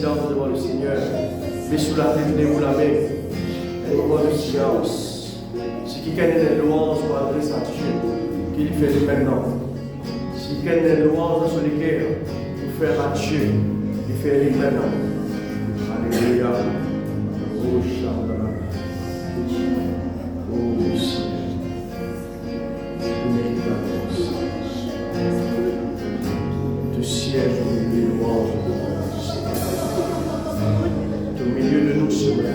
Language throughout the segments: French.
silence devant le Seigneur. Mais sous la tête, lève la main. Un moment de silence. Si quelqu'un a des louanges pour adresser à Dieu, qu'il fait maintenant. Si quelqu'un a des louanges sur les cœurs pour faire à Dieu, il fait maintenant. Alléluia. Oh, Shabbat. Oh, Seigneur. Nous méritons la grâce. Tu sièges au milieu de louanges. Au milieu de nous, Seigneur.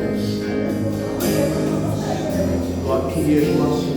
Toi qui es toi, Seigneur.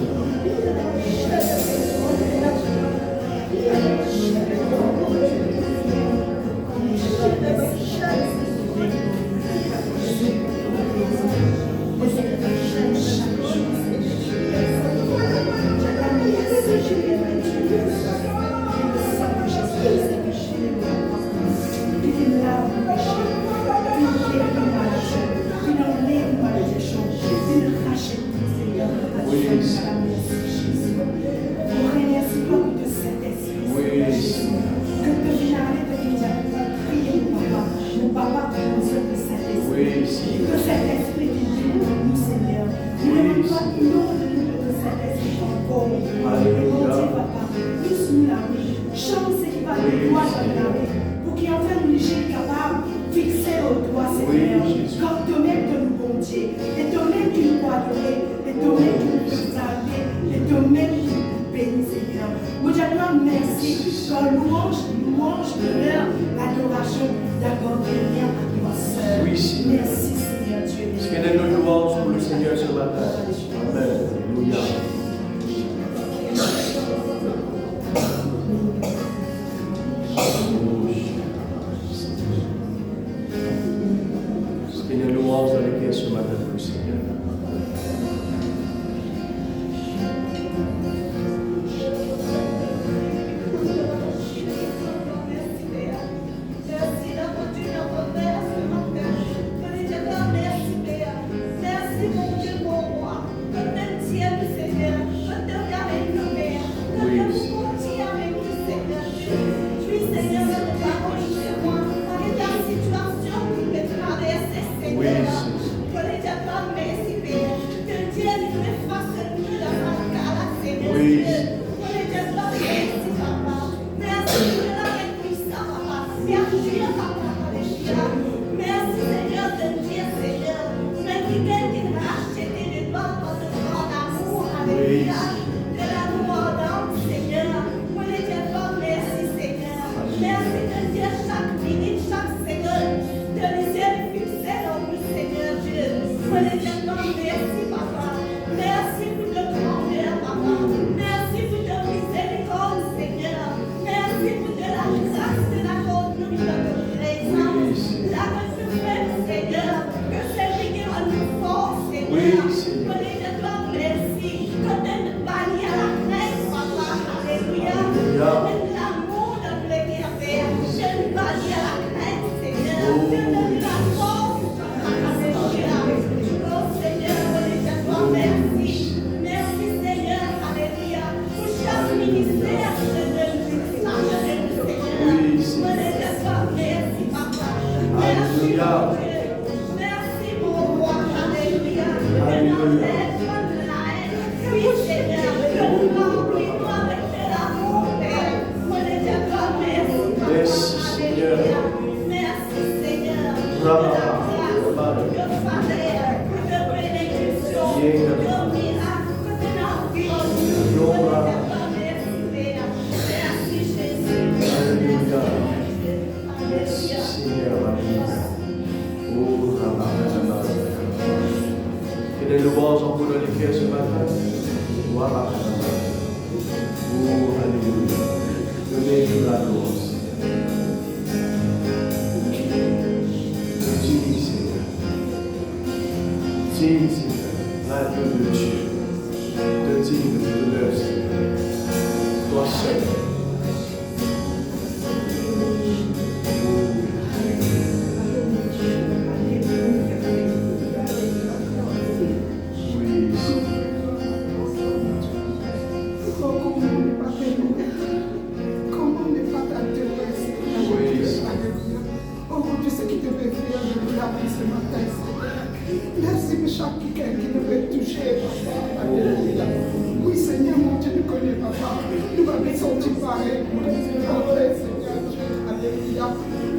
Oh, Dieu, ce qui te fait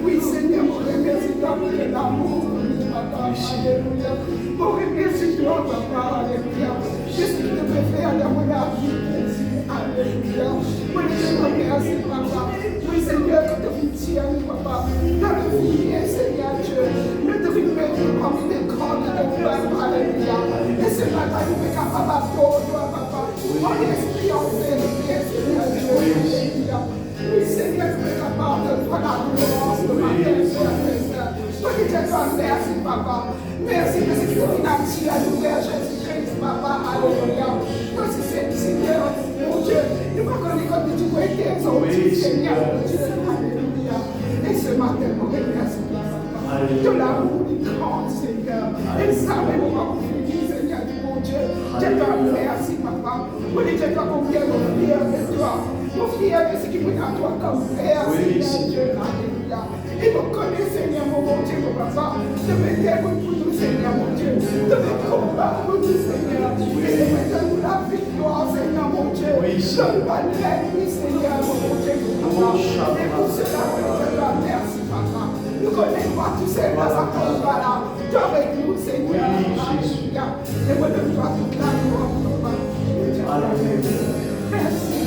Oui, Seigneur, on remercie toi pour ton amour, papa. Alléluia. On remercie toi, papa. Alléluia. Qu'est-ce que tu peux faire dans mon vie? Alléluia. Moi, je te remercie, papa. Oui, Seigneur, que tu tiens, papa. Dans le vie, Seigneur Dieu. Nous te remercions comme une grande de gloire. Alléluia. Et ce matin, nous sommes capables de toi, papa. En esprit, en vérité, Seigneur Dieu. Alléluia. Oui, Seigneur, tu es capable de toi la gloire ce matin, Seigneur. Toi qui te dois, merci, papa. Merci de ce que tu as nous, Père Jésus-Christ, papa. Alléluia. Merci, Seigneur, mon Dieu. Nous reconnaissons comme tu peux être exalté, Seigneur, mon Dieu. Alléluia. Et ce matin, nous remercions, papa. De l'amour du grand, Seigneur. Et ça, mais on va vous finir, Seigneur, mon Dieu. Je te remercie, papa. Moi, je te dois combien de fier de toi. Mon fier de ce qui peut à toi comme Père, Seigneur Dieu, alléluia. Et vous connaissez, Seigneur, mon Dieu, mon papa, de me dire pour nous, Seigneur, mon Dieu, de me combattre pour nous, Seigneur, et de me donner la victoire, Seigneur, mon Dieu, de pas l'ennemi, Seigneur, mon Dieu, mon papa. Et pour cela, je te dois merci, papa. Nous connaissons pas tous ces dans sa combat-là. Tu es avec nous, Seigneur, alléluia. Et moi, je dois toute la gloire, papa. Alléluia. Merci.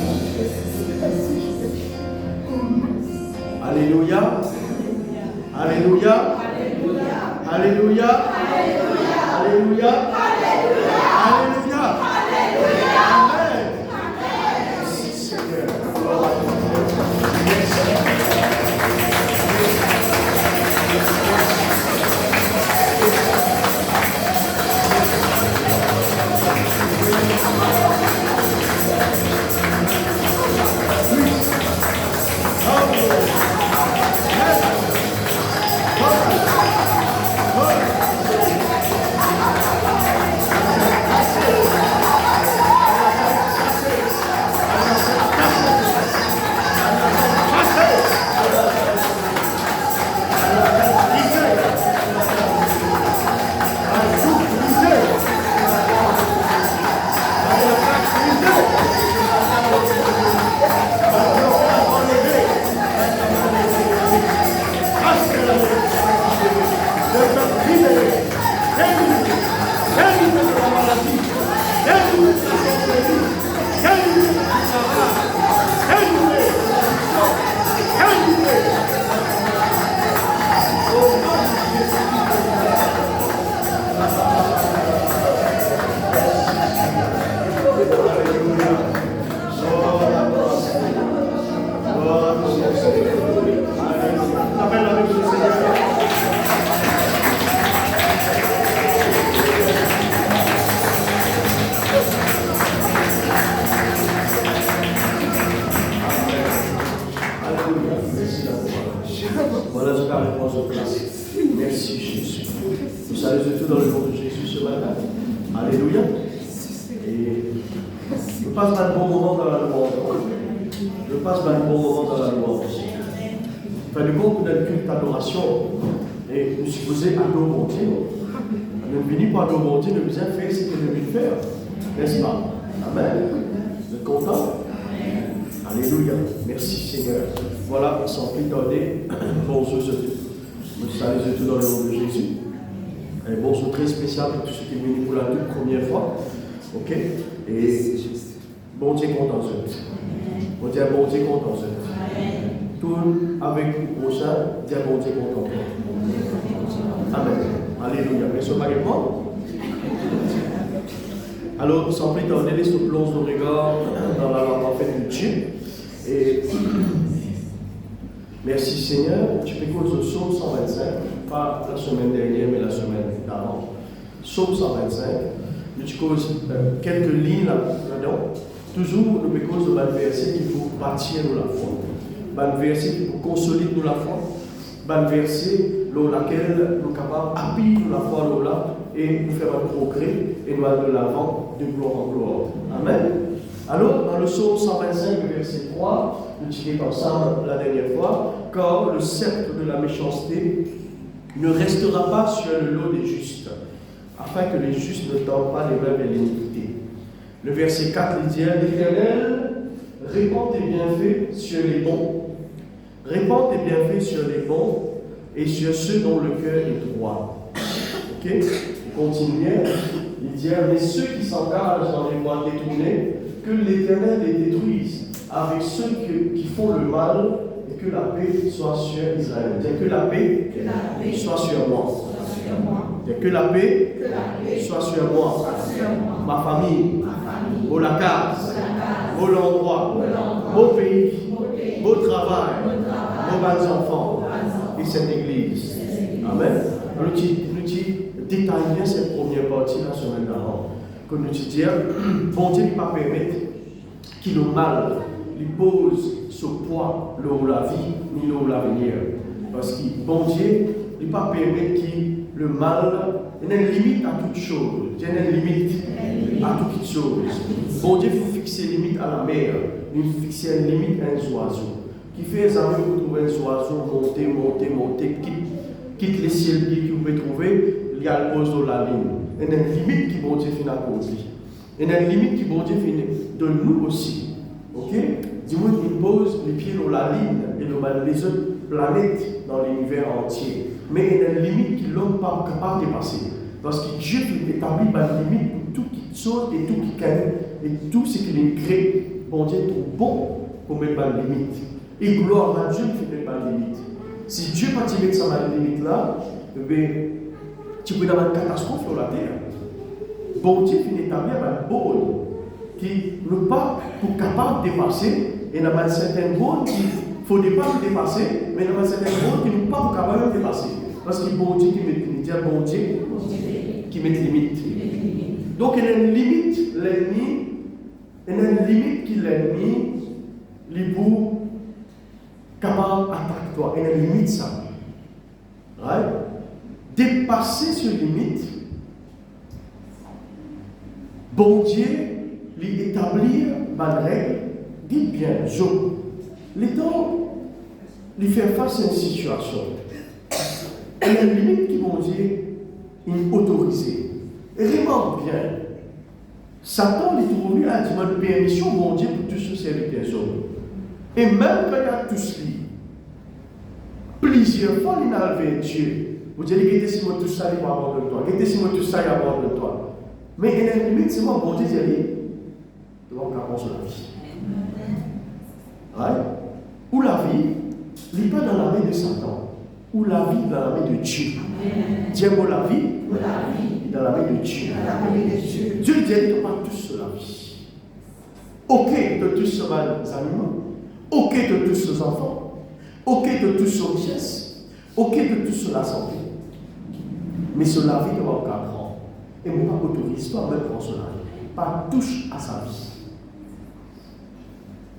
Alléluia. Alléluia. Alléluia. Alléluia. Alléluia. Amen. Voilà ce qu'a réponse au place. Merci Jésus. Nous saluons tout dans le nom de Jésus ce matin. Alléluia. Et je passe un bon moment dans la louange. Je passe un bon moment dans la louange. Enfin, du bon coup d'un culte d'adoration. Et nous supposons adorer mon Dieu. Nous ne venons pas adorer mon Dieu, nous avons fait ce que nous devons faire. N'est-ce pas? Amen. Vous êtes contents? Alléluia. Merci Seigneur. Voilà, sans plus tarder, bonjour à tous. Nous saluons tout dans le nom de Jésus. Un bonjour très spécial pour tous ceux qui sont venus pour la toute première fois. Ok? Et bon Dieu content de vous. On dit bon Dieu content de vous. Tout avec vous prochain, dit bon Dieu content. Amen. Alléluia. Merci beaucoup. Alors, sans plus tarder, laissez-nous plonger nos regards dans la parfaite de Dieu. Et merci Seigneur, tu peux cause au psaume 125, pas la semaine dernière, mais la semaine d'avant. Psaume 125, nous tu causes quelques lignes là-dedans. Toujours, nous peux cause de verset qui faut bâtir nous la foi. Un verset qui faut consolider nous la foi. Un verset dans lequel nous sommes capables d'appuyer nous la foi là et nous faire un progrès et nous aller de l'avant de gloire en gloire. Amen. Alors, dans le psaume 125, verset 3, nous tirons ensemble la dernière fois, car le sceptre de la méchanceté ne restera pas sur le lot des justes, afin que les justes ne tentent pas les mêmes de l'iniquité. Le verset 4 il dit, l'Éternel répand tes bienfaits sur les bons. Répands tes bienfaits sur les bons et sur ceux dont le cœur est droit. Ok? Il continue. Il dit, mais ceux qui s'engagent dans les voies détournées, que l'Éternel les détruise, avec ceux qui font le mal, et que la paix soit sur Israël. Dis que la paix soit sur moi. Dis que la paix soit sur moi, ma famille, mon lacas, mon endroit, mon pays, mon travail, nos enfants et cette église. Amen. Nous détaillons bien cette première partie la semaine d'avant. Que nous disons, bon Dieu ne va pas permettre qu'il le mal lui pose ce poids, la vie, ni l'avenir. Parce que bon Dieu ne va pas permettre que le mal, il y a une limite à toute chose. Il y a une limite à toute chose. Bon Dieu faut fixer une limite à la mer. Il faut fixer une limite à un oiseau. Qui fait les amis, vous trouvez un oiseau monter, quitte les ciels que vous pouvez trouver, il y a le pose de la ligne. Il y a une limite qui bon Dieu finit à accomplir. Il y a une limite qui bon Dieu finit de nous aussi. Ok? Dis-moi qu'il pose les pieds dans la ligne et dans les autres planètes dans l'univers entier. Mais il y a une limite qui l'homme n'est pas capable de dépasser. Parce que Dieu établit une limite pour tout qui saute et tout qui gagne et tout ce qu'il a créé. Bon Dieu est trop bon pour mettre une limite. Et gloire à Dieu qui ne fait pas de limite. Si Dieu ne va pas mettre ça dans la limite là, tu peux avoir une catastrophe sur la terre. Bon Dieu finit d'établir un bol qui n'est pas pour capable de dépasser. Et il y a certaines bols qu'il ne faut pas dépasser, mais il y a certaines bols qui n'est pas pour capable de dépasser. Parce que bon Dieu qui met limite, bon Dieu qui met limite. Donc il y a une limite, l'ennemi, il y a une limite qui l'ennemi, les bouts, capable d'attaquer toi. Il y a une limite ça. Right? Dépasser cette limite, bon Dieu lui établir une règle, dites bien, Job, les temps, lui faire face à une situation. Il y a une limite qui bon Dieu il autorisé. Et remarque bien, Satan est revenu à une permission, bon Dieu, pour tous ceux serviteurs hommes. Et même quand il y a tous lui, plusieurs fois il a levé Dieu. Vous dites, que si moi tout ça, il va avoir de toi. Que si moi tout ça, il va avoir de toi. Mais il y a une limite, c'est moi, bon Dieu, il dit, tu vas encore sur la vie. Right? Ou la vie, il n'est pas dans la main de Satan. Ou la vie dans la main de Dieu. Dieu la vie, dans la main de Dieu. Dieu dit, tu pas tous sur la vie. Ok, de tous sur les animaux. Ok, de tous sur les enfants. Ok, de tous sur les richesses. Ok, de tous sur la santé. Mais sur la vie de mon grand. Et moi, je n'autorise pas même pour cela. Pas touche à sa vie.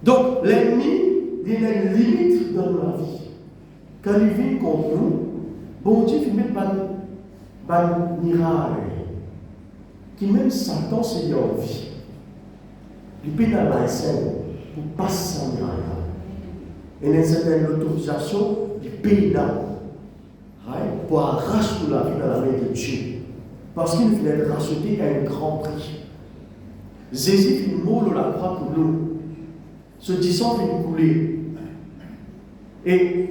Donc, l'ennemi, il a une limite dans la vie. Quand il vient contre nous, bon Dieu, il met un miracle. Qui même Satan, c'est en vie. Il peut dans la scène pour passer un miracle. Et il y a une certaine autorisation, il paye là. Pour arracher la vie dans la main de Dieu. Parce qu'il venait de racheter à un grand prix. Jésus fit mort la croix pour nous. Ce sang vient couler. Et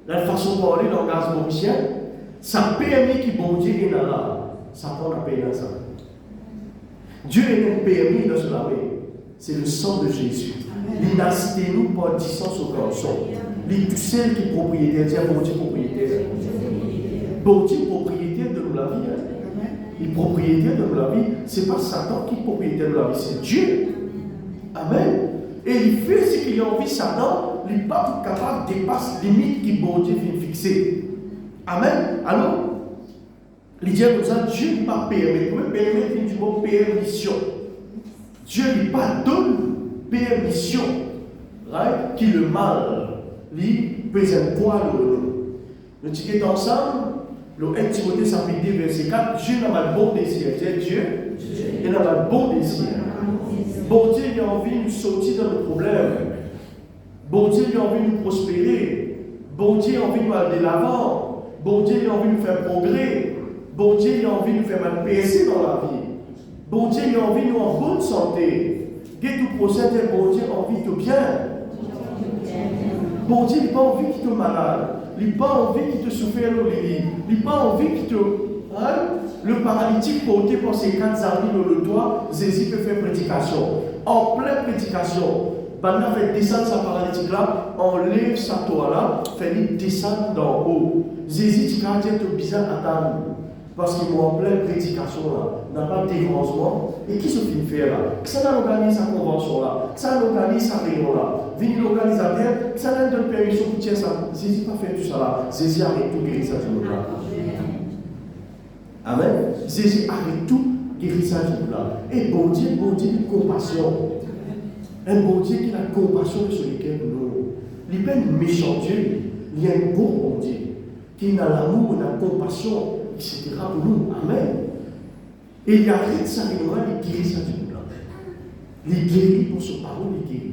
la façon de parler dans le langage mauricien, ça permet que bon Dieu est là. Satan a payé dans ça. Dieu est permis de se laver. C'est le sang de Jésus. Il n'a cité nous pas 10 ans sur le sang. Il est tout seul qui est propriétaire. Dis bon Dieu propriétaire. Bon Dieu propriétaire de la vie. Il est propriétaire de la vie. Ce n'est pas Satan qui est propriétaire de la vie, c'est Dieu. Amen. Et il fait ce qu'il a envie, Satan, il n'est pas capable de dépasser les limites que bon Dieu vient fixer. Amen. Alors, il dit comme ça, Dieu ne pas permettre. Vous permettre du mot permission. Dieu ne lui pas donne permission. Right? Qui le mal, lui, pèse un poids de nous. Nous disons ensemble, le 1 Timothée chapitre 2, verset 4, Dieu n'a pas de bon désir. Dieu, il n'a pas de bon désir. Bon Dieu, il a envie de nous sortir dans le problème. Bon Dieu, il a envie de nous prospérer. Bon Dieu, il a envie de nous aller de l'avant. Bon Dieu, il a envie de nous faire progrès. Bon Dieu, il a envie de nous faire mal percer dans la vie. Bon Dieu, il a envie de nous en bonne santé. Qu'est tout procès de bon Dieu envie de bien. Bon Dieu, il n'a pas envie qu'il te malade. Il n'a pas envie qu'il te souffre au lit. Il n'a pas envie qu'il te. Hein? Le paralytique porté par ses 4 amis dans le toit, Jésus peut faire prédication. En pleine prédication, Banda fait descendre sa paralytique là, enlève sa toile là, fait descendre d'en haut. Jésus dit qu'il est bizarre à table. Parce qu'ils m'ont en pleine prédication là, n'a pas de dérangement. Et qui se fait faire là? Ça n'a organisé sa convention là, ça n'a organisé sa réunion là. Vini l'organisateur, ça n'a donné permission pour tirer ça. Jésus n'a pas fait tout ça là. Jésus arrête tout guérir ça du là. Amen. Jésus arrête tout guérir ça du là. Et bon Dieu, de compassion. Un bon Dieu qui a compassion sur lesquels nous. Il n'est pas un méchant Dieu, il y a un bon Dieu qui a l'amour, la compassion. Etc. pour nous. Amen. Et il arrête ça, il guérit ça du monde. Il guérit pour son parole, il guérit.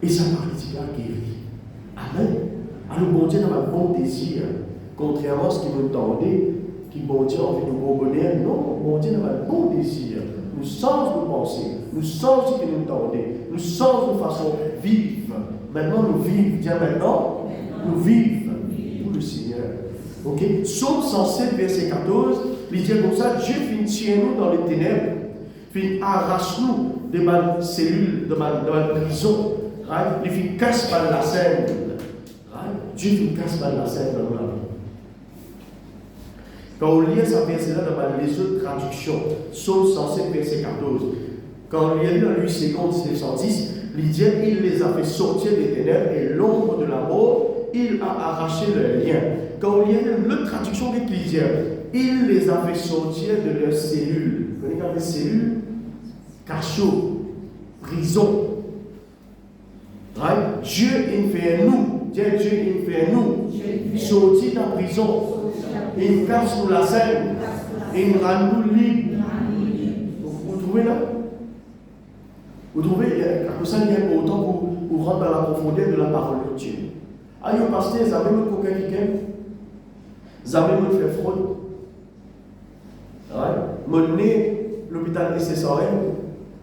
Et sa paralytique a guéri. Amen. Alors, bon Dieu a un bon désir, contrairement à ce qu'il nous tendait, qui bon Dieu a envie de nous bonheur. Non, bon Dieu a un bon désir. Nous sommes de penser, nous sommes ce qu'il nous tendait, nous sommes de façon vive. Maintenant, nous vivons. Tiens, maintenant, nous vivons pour le Seigneur. Ok? Psaume 107, verset 14, il dit comme ça, Dieu finit tirer nous dans les ténèbres, finit arrache-nous de ma cellule, de ma prison, right? Il finit casse par la scène. Right? Dieu finit casse par la scène dans la vie. Quand on lit ce verset-là dans les autres traductions, Psaume 107, verset 14, quand on lit dans lui 1910, il dit, il les a fait sortir des ténèbres et l'ombre de la mort, il a arraché leurs liens. Quand on lit l'autre traduction d'Ecclésiaste, il les a fait sortir de leurs cellules. Vous connaissez les cellules? Cachot, prison. Right? Dieu il fait nous. Dieu il fait nous. Sortir de la prison. Il cache nous la scène. Il rend nous libres. Vous trouvez là? Vous trouvez? À cause ça, il y a autant pour rentrer dans la profondeur de la parole de Dieu. Ah, yo pasteur, vous avez mon coquin qui aime. Vous avez mon fait fraude. Mon nez, l'hôpital SSRM.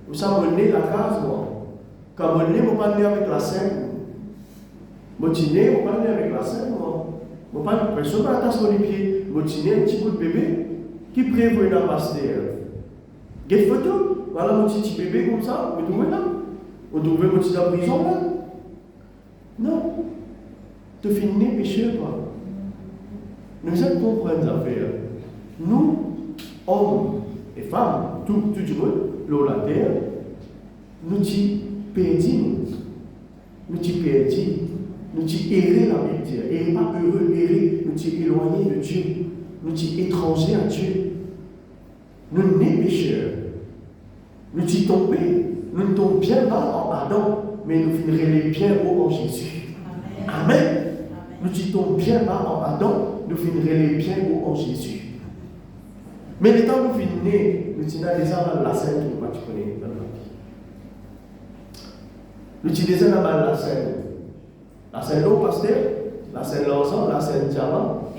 Vous savez, mon nez, la case, moi. Quand mon nez, je ne pas venir avec la scène. Mon dîner, je ne pas venir avec la scène, moi. Personne ne va attacher les pieds. Mon dîner, un petit bout de bébé qui prévoit une pasteur. Vous avez une photo? Voilà mon petit bébé comme ça. Vous trouvez là? Vous trouvez mon petit prison là? Non. Tu finis pécheur, quoi. Nous allons comprendre les affaires. Nous, hommes et femmes, tout le monde, l'eau, la terre, nous t'y perdons. Nous t'y perdons. Nous t'y errés, la Bible dit. Errez pas heureux, errez. Nous t'y éloignés de Dieu. Nous t'y étrangers à Dieu. Nous sommes pécheurs. Nous t'y tombons. Nous ne tombons bien bas en Adam, mais nous finirons bien haut en Jésus. Amen. Nous disons bien bas en Adam, nous finirons bien haut en Jésus. Mais les temps nous finissons, nous disons déjà la scène qui nous connaît dans la vie. Nous disons déjà la scène. La scène l'eau, pasteur, la scène l'ensemble, la scène diamant.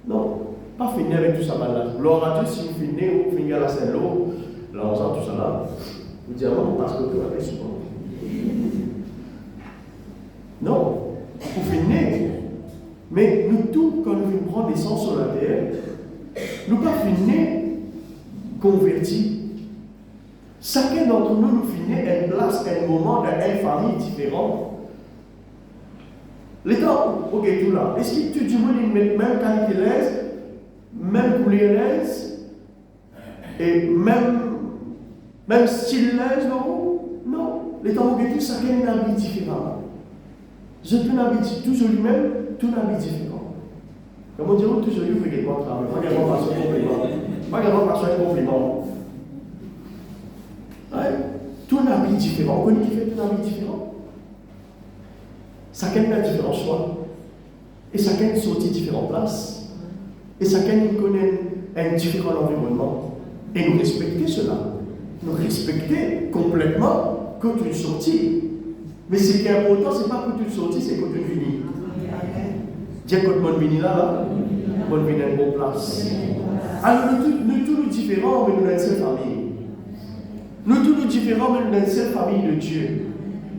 Non, pas finir avec tout ça. Gloire à Dieu, si vous finissez, vous finissez la scène l'eau, l'ensemble, tout ça là. Vous diamant, parce que vous avez souvent. Non. Pour finir, mais nous tous, quand nous venons prendre l'essence sur la terre, nous pas finir convertis. Chacun d'entre nous, nous finit une place, un moment, dans une famille différente. L'état, ok, tout là. Est-ce que tout le monde met même qualité l'aise, même couleur l'aise, et même style l'aise, non? Non. L'état, ok, tout, chacun a une habit différent. Je peux n'habiter toujours lui-même, tout n'habite différent. Comme on dit, toujours lui, vous faites quoi travail? Pas qu'il y a pas un compliment. Pas qu'il y a pas un compliment. Tout n'habite différent. On connaît qui fait tout n'habite différent. Chacun a différents choix. Et chacun sortit différentes places. Et chacun connaît un différent environnement. Et nous respecter cela. Nous respecter complètement quand tu es sorti. Mais ce qui est important, ce n'est pas que tu sortis, c'est que tu finis. Dis que mon vini là, mon vini à une bonne place. Alors nous tous nous différents, mais nous sommes une seule famille. Nous tous nous différents, mais nous sommes une seule famille de Dieu.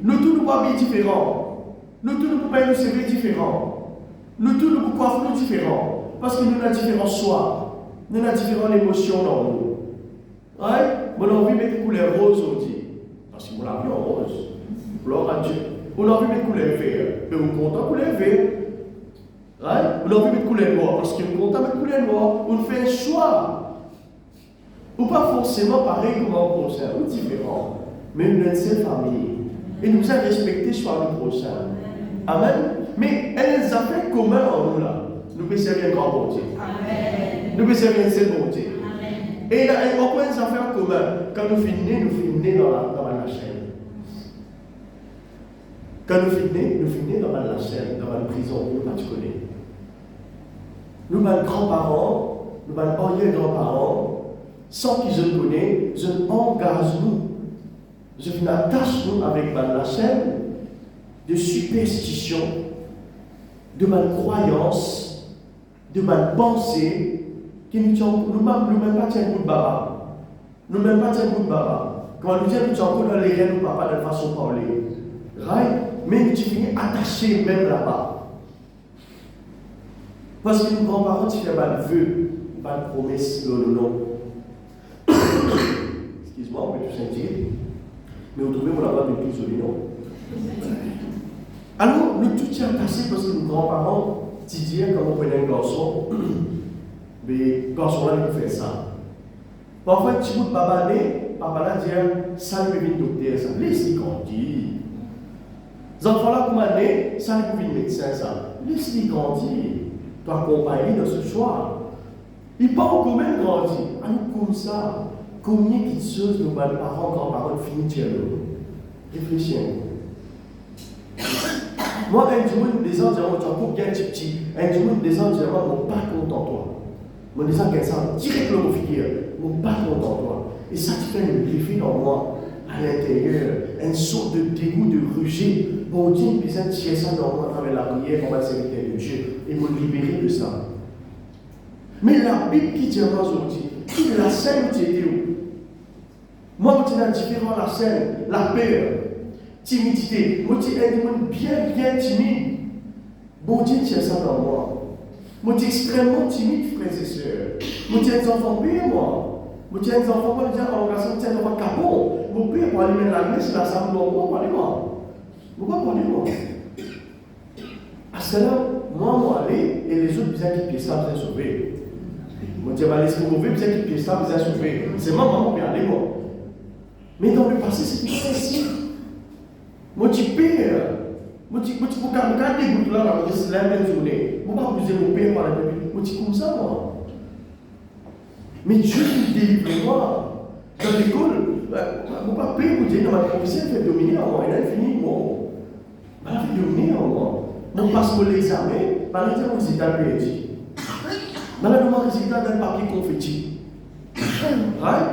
Nous tous nous pas bien différents. Nous tous nous pouvons nous servir différents. Nous tous nous pouvons nous différents. Parce que nous avons différents choix. Nous avons différentes émotions dans nous. Ouais? On a envie de mettre couleur rose aujourd'hui. Parce que nous l'avons en rose. Gloire à Dieu. On a envie de mettre couleur vert. Mais vous content couleur vert. Ouais? On a envie de mettre couleur noire. Parce que nous content mettre couleur noire. On fait un choix. Ou pas forcément pareil comme un prochain, ou différent, mais nous sommes une seule famille. Et nous avons respecté le choix du prochain. Amen. Mais il y a des affaires communes en nous là. Nous pouvons servir un grand bon Dieu. Nous pouvons servir un seul bon Dieu. Et il y a encore des affaires communes. Quand nous finissons dans la chaîne. Quand nous finissons dans la chaîne, dans la prison, nous pas tu connais. Nous avons grands-parents, nous avons arrière-grands-parents. Sans qu'ils se connaissent, je engage nous. Je m'attache nous avec la chaîne de superstition, de ma croyance, de ma pensée, qui nous même pas tiens coup de baba. Nous même pas tiens coup de baba. Quand nous disons que nous sommes dans les rêves, nous papa de façon de parler. Right? Mais nous finis attachés même là-bas. Parce que nos grands-parents, tu fais pas de vœux, pas de promesses, non. Excuse-moi, on peut tout sentir. Mais vous trouvez, on n'a pas de plus joli, non? Alors, nous tout tient passé parce que nos grands-parents disaient, quand on prenait un garçon, mais garçon-là, il fait ça. Parfois, un petit bout de papa là dit, ça ne peut venir docteur, ça. Laisse-les grandir. Les enfants-là, comme année, ça ne peut venir médecin, ça. Laisse-les grandir. Tu accompagner dans ce choix. Ils parlent quand même grandir. Alors, comme ça. Combien de choses nos parents, grands-parents finissent chez nous? Réfléchis. Moi, un jour, des gens diront, tu as pour bien petit. Un jour, des gens diront, mon pas content toi. Mon des gens qui ça direct le figure, mon pas content toi. Et ça te fait un effet dans moi, à l'intérieur, une sorte de dégoût, de rejet. Bon Dieu, il besoin de tirer ça dans moi à travers la prière, on va servir de Dieu et me libérer de ça. Mais la Bible qui dit aujourd'hui, qui est la scène qui est où? Moi, je suis différent la scène, la peur, timidité. Moi, je suis bien timide. Bon Dieu, tient ça dans moi. Moi, je suis extrêmement timide, frères et sœurs. Moi, je suis des enfants pires, moi. Moi, je suis des enfants, moi, je suis des enfants capons. Mon père, pour aller mettre la messe, la salle, moi, parlez-moi. Pourquoi parlez-moi? Parce que là, moi, aller, et les autres, bien qui pied ça, bien sauver. Moi, je vais laisser mauvais, bien qui pied ça, bien sauver. C'est maman, bien aller, moi. Mais dans le passé, c'était pas ainsi. Moi, je père. Moi, je peux garder des gouttes là, c'est la même journée. Moi, je ne vais pas mon père par la Bible. Moi, je suis comme ça, moi. Mais Dieu me délivre moi. Dans l'école, mon papa, vous dites, dans ma profession, il fait dominer en moi. Il a fini, moi. Il a fait dominer en moi. Mon passe pour l'examen, par exemple, mon résultat perdu. Maintenant, mon résultat d'un papier confetti. Right?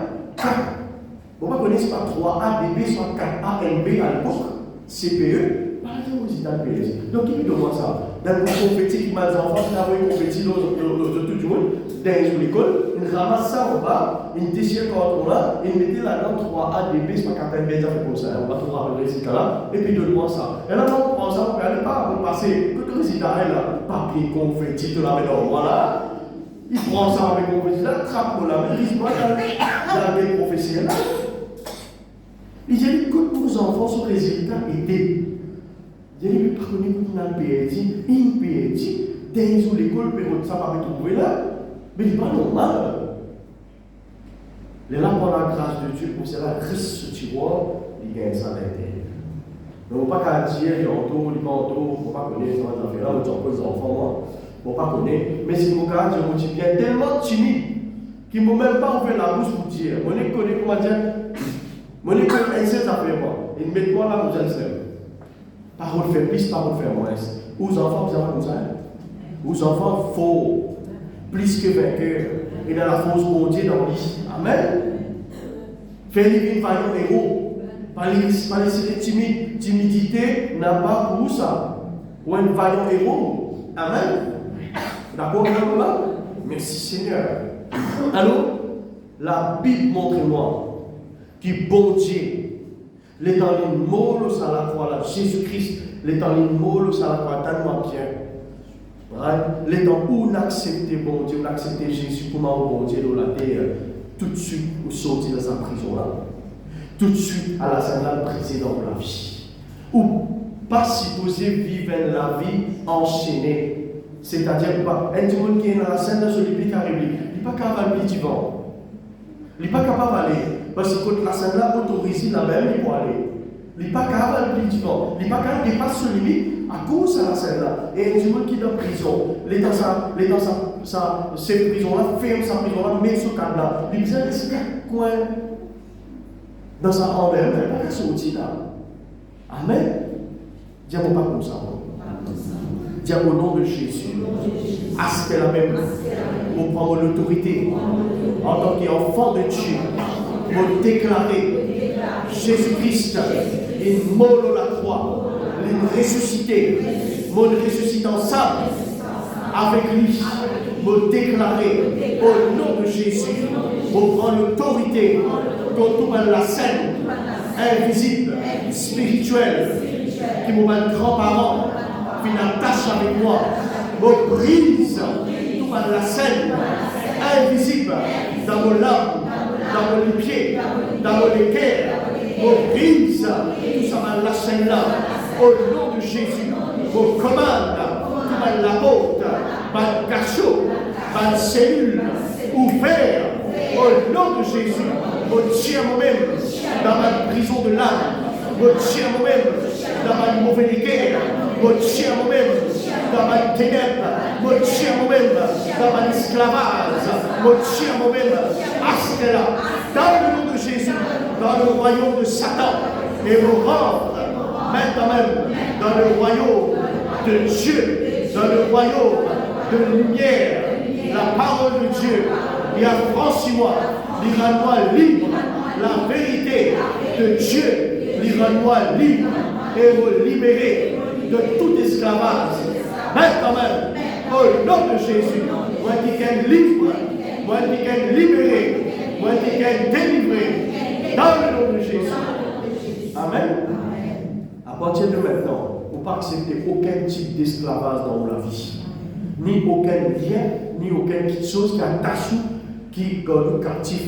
On va connaître soit 3A, DB, soit 4A, LB à l'époque, CPE, par exemple, aux États-Unis. Donc, qui me demande ça? Dans le confetti qui m'a dit enfants, qui a envoyé confetti dans tout le monde, dans l'école, il ramasse ça en bas, il déchire le carton là, et il mettait là-dedans 3A, DB, soit 4A, LB, ça fait comme ça. On va trouver le résultat là, et puis donne-moi ça. Et là, on prend ça, on ne peut pas passer, que le résultat est là, papier, confetti, tout là, mais non, voilà. Il prend ça avec confetti là, trappe pour la main, il se voit dans les professionnels là. Il dit que nos enfants sont résultats aidés. Il dit que nous avons perdu, il perdu, dans l'école, mais ça va me trouver là. Mais il n'est pas normal. Les là, pour la grâce de Dieu, pour cela, reste ce tiroir, il gagne ça à l'intérieur. Mais on ne peut pas dire, il y a un tour, il y a un tour, on ne peut pas connaître ça, on va faire les enfants, on ne peut pas connaître. Mais si mon gars, je me dis bien tellement timide qu'il ne m'a même pas ouvert la bouche pour dire. On est connu, comment dire? Mon école est assez affaire moi. Et mettez-moi là, vous allez faire. Parole fait plus, parole fait moins. Aux enfants, vous avez comme ça. Aux enfants, faux. Plus que vainqueur. Et dans la force bon Dieu dans l'île. Amen. Faites-les vaillant héros. Pas laisser timide. Timidité n'a pas pour ça. Ou un vaillant héros. Amen. D'accord, là? Merci Seigneur. Alors, la Bible montre-moi qui bon Dieu, l'étant les mots à la croix, là, Jésus-Christ, l'étant les mots à la croix, donne-moi bien. Right? L'étant où on accepte bon Dieu, on accepte Jésus pour moi, bon Dieu, dans la terre, tout de suite, on sortit de sa prison là. Tout de suite, à la scène là, brisé dans la vie. Ou pas supposé vivre la vie enchaînée. C'est-à-dire, un monde qui est dans la scène, là, il n'est pas capable de vivre. Il n'est pas capable d'aller. Parce que la scène là autorise la même, il peut aller. Il n'est pas capable de vivre. Il n'est pas capable de dépasser ses limites à cause de la scène là. Et un monde qui est en prison, il est dans cette prison-là, ferme sa prison-là, met ce cadre là. Il besoin de ce coin dans sa envers, il n'est pas sorti là. Amen. Dis-moi pas comme ça. Dis au nom de Jésus, aspect la même, pour prendre l'autorité en tant qu'enfant de Dieu, pour déclarer Jésus-Christ est mort à la croix, il est ressuscité, mon ressuscité ensemble avec lui, pour déclarer au nom de Jésus, pour prendre l'autorité contre toute la scène invisible, spirituelle, qui m'ont mis grands-parents. Qui n'attache avec moi, me brise toute la scène invisible dans mon âme, dans mon pied, dans mon cœur, me brise tout ça dans la scène là. Au nom de Jésus, me commande toute la porte, ma cachot, ma cellule ouverte. Au nom de Jésus, me tire moi-même dans ma prison de l'âme, me tire moi-même dans ma mauvaise guerre. Me tire moi-même dans ma ténèbre, me tire moi-même dans mon esclavage, me tire moi-même à ce là, dans le nom de Jésus, dans le royaume de Satan, et me rendre maintenant même dans le royaume de Dieu, dans le royaume de lumière, la parole de Dieu, il a franchi moi, il rend moi libre, la vérité de Dieu, il rend moi libre et me libérer de tout esclavage. Maintenant même, au nom de Jésus, moi qui est libre, moi qui est libéré, moi qui est délivré, dans le nom de Jésus. Amen. À partir de maintenant, on ne peut pas accepter aucun type d'esclavage dans la vie. Ni aucun lien, ni aucune chose qui attache, qui garde captif.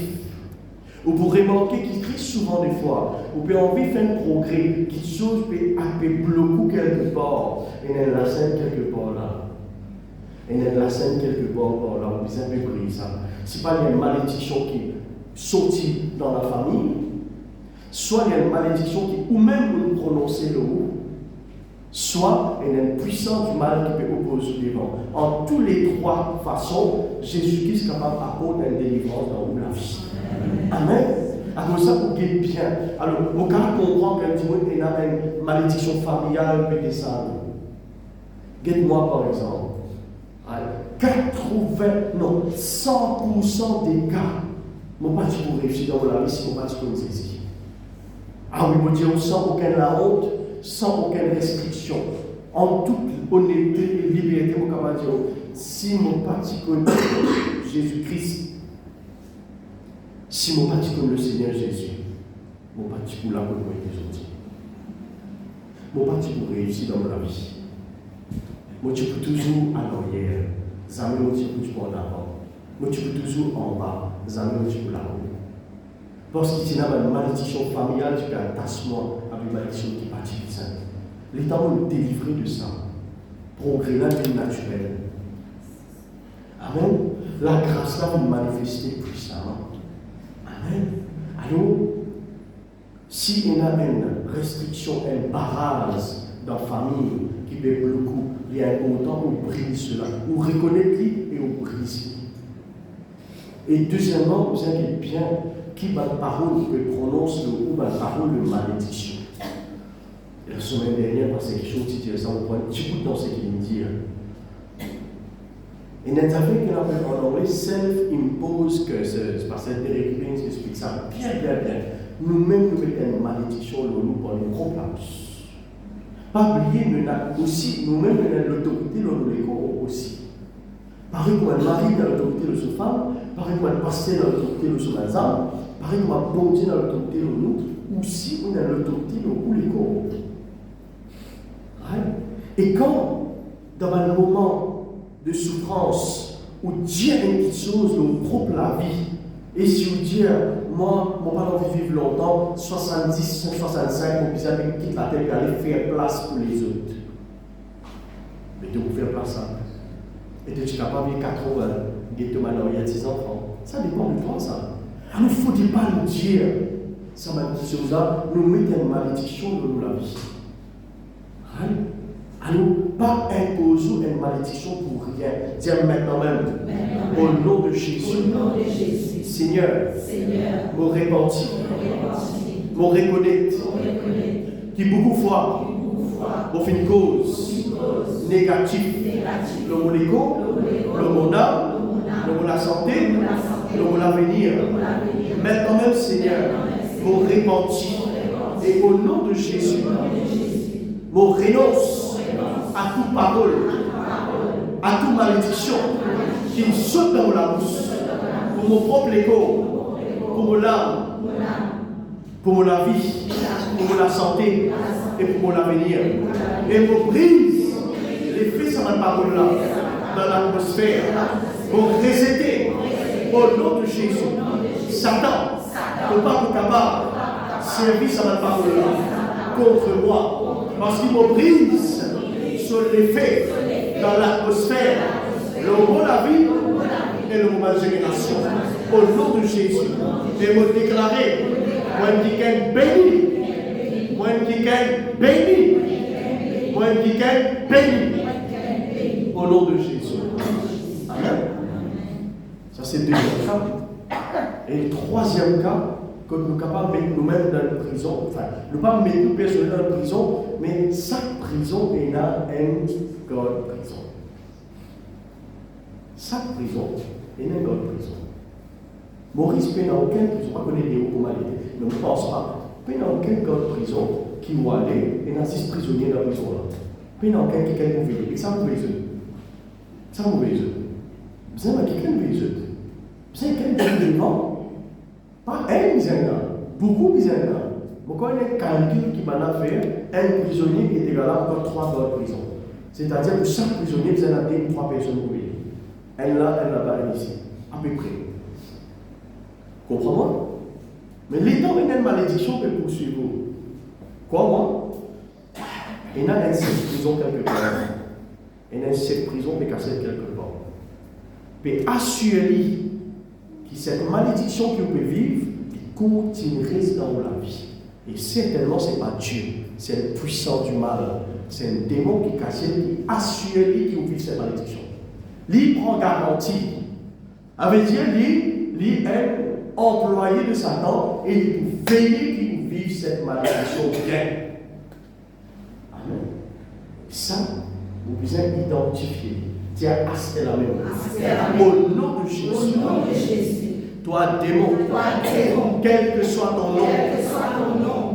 Vous pourrez remarquer qu'il très souvent des fois, vous pouvez envie de faire un progrès, quelque chose peut bloquer quelque part, et il y a la scène quelque part là. Et il y a la scène quelque part là, vous pouvez un peu briser ça. Ce n'est pas une malédiction qui est sortie dans la famille, soit il y a une malédiction qui, ou même vous prononcez le mot, soit il y a une puissance du mal qui peut opposer devant. En tous les trois façons, Jésus-Christ est capable d'apporter une délivrance dans la vie. Amen. Alors ça pour qu'il bien. Alors, on peut comprendre qu'un dimanche, il y a une malédiction familiale peut descendre. Guette-moi par exemple. 100% des cas, je ne peux pas dire pour réussir dans la vie si je ne peux pas dire pour saisir. Ah oui, je dire sans aucune honte, sans aucune restriction, en toute honnêteté et liberté, je peux dire si je ne peux pas dire comme Jésus-Christ. Si mon parti comme le Seigneur Jésus, mon parti pour la bonne aujourd'hui. Mon parti pour réussir dans ma vie. Moi, tu peux toujours à l'arrière. Zamé, tu peux en avant. Moi, tu peux toujours en bas. Zamé, tu peux là-haut. Parce qu'il y a une malédiction familiale, tu peux attachement à une malédiction qui est particulière. L'État va nous délivrer de ça. Progrès là, c'est naturel. Amen. La grâce là va nous manifester puissamment. Alors, s'il y a une restriction, un barrage dans la famille qui peut beaucoup, il y a important on brise cela, on reconnaît qui et on brise. Et deuxièmement, vous savez bien qui va la parole peut prononcer ou la parole de malédiction. La semaine dernière, parce que quelque chose qui disait ça, on prend un petit bout dans ce qu'il me dit. Et nous avons fait en anglais self-impose curses. C'est parce que Derek Prince explique ça bien. Nous-mêmes, nous mettons une malédiction sur nous pour les problèmes. Pas oublier, nous-mêmes, nous avons l'autorité dans nos corps aussi. Pareil comme un mari a l'autorité de sa femme, pareil comme un pasteur a l'autorité de son âme, pareil, on va bondir dans l'autorité de nous, ou si on a l'autorité de les corps. Et quand, dans un moment de souffrance, où Dieu a une petite chose, nous propre la vie, et si vous dites, moi, mon pas envie de vivre longtemps, 70, 65, mon besoin de quitter la terre et aller faire place pour les autres. Mais de vous faire place à et tu es capable de vivre 80, de te marier à 10 enfants. Ça dépend de toi, ça. Alors, il ne faut pas nous dire, ça malédiction-là, nous mettons une malédiction dans la vie. Alors, pas imposer une malédiction pour rien. Dire maintenant même, au nom de Jésus, Seigneur, me repentir, me reconnaître, qui beaucoup de fois, pour faire une cause négative, le mot l'écho, le mot âme, le mot la santé, le mot l'avenir. Maintenant même, Seigneur, me repentir, et au nom de Jésus, me renonce à toute parole, à toute malédiction qui me saute dans la bouche, pour mon propre écho, pour mon âme, pour la vie, pour la santé et pour l'avenir. Et me brise l'effet de cette parole-là dans l'atmosphère pour rejeter au nom de Jésus. Satan ne pas capable de servir cette parole-là contre moi parce qu'il me brise sur l'effet dans l'atmosphère, le moment de la vie et le moment de génération. Au nom de Jésus, et me déclarer, moi qui est béni, moi qui est béni, moi qui est béni, au nom de Jésus. Amen. Ça c'est le deuxième cas. Et le troisième cas, que nous sommes capables de mettre nous-mêmes dans la prison, enfin, nous ne pas mettre nous personnels dans la prison, mais chaque prison est là une grande prison. Chaque prison est une grande prison. Maurice peut dans aucune prison, pas connaître les hauts comment il était, mais je ne pense pas, peut dans aucune grande prison qui va aller et il y a 6 prisonniers dans la prison là. Peut dans aucun qui est mauvais, et ça vous pouvez eux. Ça vous pouvez eux. Vous avez quelqu'un de vous eux. Vous avez quelqu'un de devant. Pas un misère, beaucoup misère. Vous connaissez un calcul qui m'a fait, un prisonnier qui est égal à encore 3 dans la prison. C'est-à-dire que chaque prisonnier, vous avez 3 personnes pour lui. Elle là, elle là-bas, elle ici. À peu près. Comprenez-moi? Mais l'État a une malédiction peut poursuivre vous. Quoi, moi? Il y a un prison quelque part. Il y a une prison qui est cassée quelque part. Mais assurez-lui que cette malédiction que vous pouvez vivre, il continuerait dans la vie. Et certainement, ce n'est pas Dieu, c'est le puissant du mal. C'est un démon qui casse, qui assure-lui qu'il vit cette malédiction. Lui prend garantie. Avec dire, lui est employé de Satan et il peut veiller qu'il vive cette malédiction bien. Amen. Ça, vous devez identifier. Tiens, c'est la même. Au nom de Jésus. Toi, démon, quel que soit ton nom,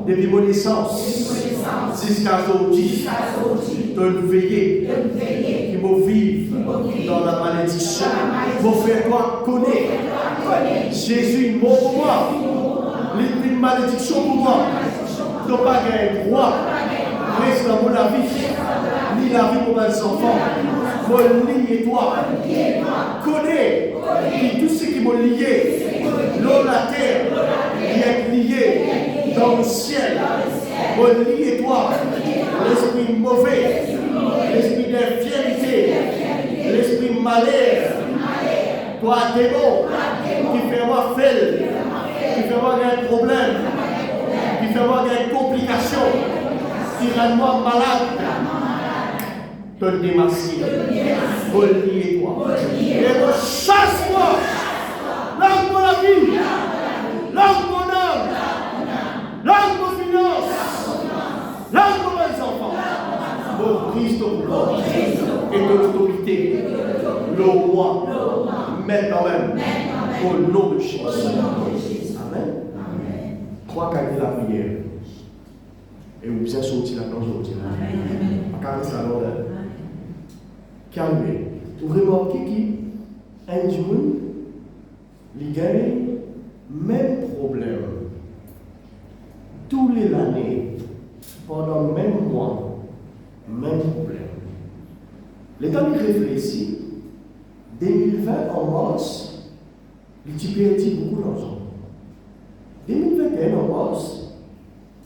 depuis mon naissance, jusqu'à aujourd'hui, de veiller, qui me vive dans la malédiction. Mon frère, toi, connais. Jésus est mort pour moi. Une malédiction pour moi. Tu n'as pas gagné droit. Reste dans mon vie, ni la vie pour mes enfants. Mon lit et toi. Connais tout ce qui m'a lié. L'eau, la terre, qui est lié dans le ciel. Mon lit et toi. L'esprit mauvais, l'esprit d'infidélité, l'esprit malheur. Toi, démon, qui fait moi faire, qui fait moi un problème, qui fait moi des complications, qui rend moi malade. Te démasquer, relier toi. Et chasse-moi, lâche moi la vie, lâche mon âme, lâche mon finance, lâche mes enfants. Mon Christ au corps et de l'autorité, le roi, maintenant même, au nom de Jésus. Amen. 3 gagner la prière. Et vous bien sortir là-dedans aujourd'hui. Amen. Calmez. Vous remarquez qu'un jour, il gagne même problème, tous les années, pendant le même mois, même problème. Les temps qui réfléchissent, 2020 en mars, il perdit beaucoup d'argent. 2021 en mars,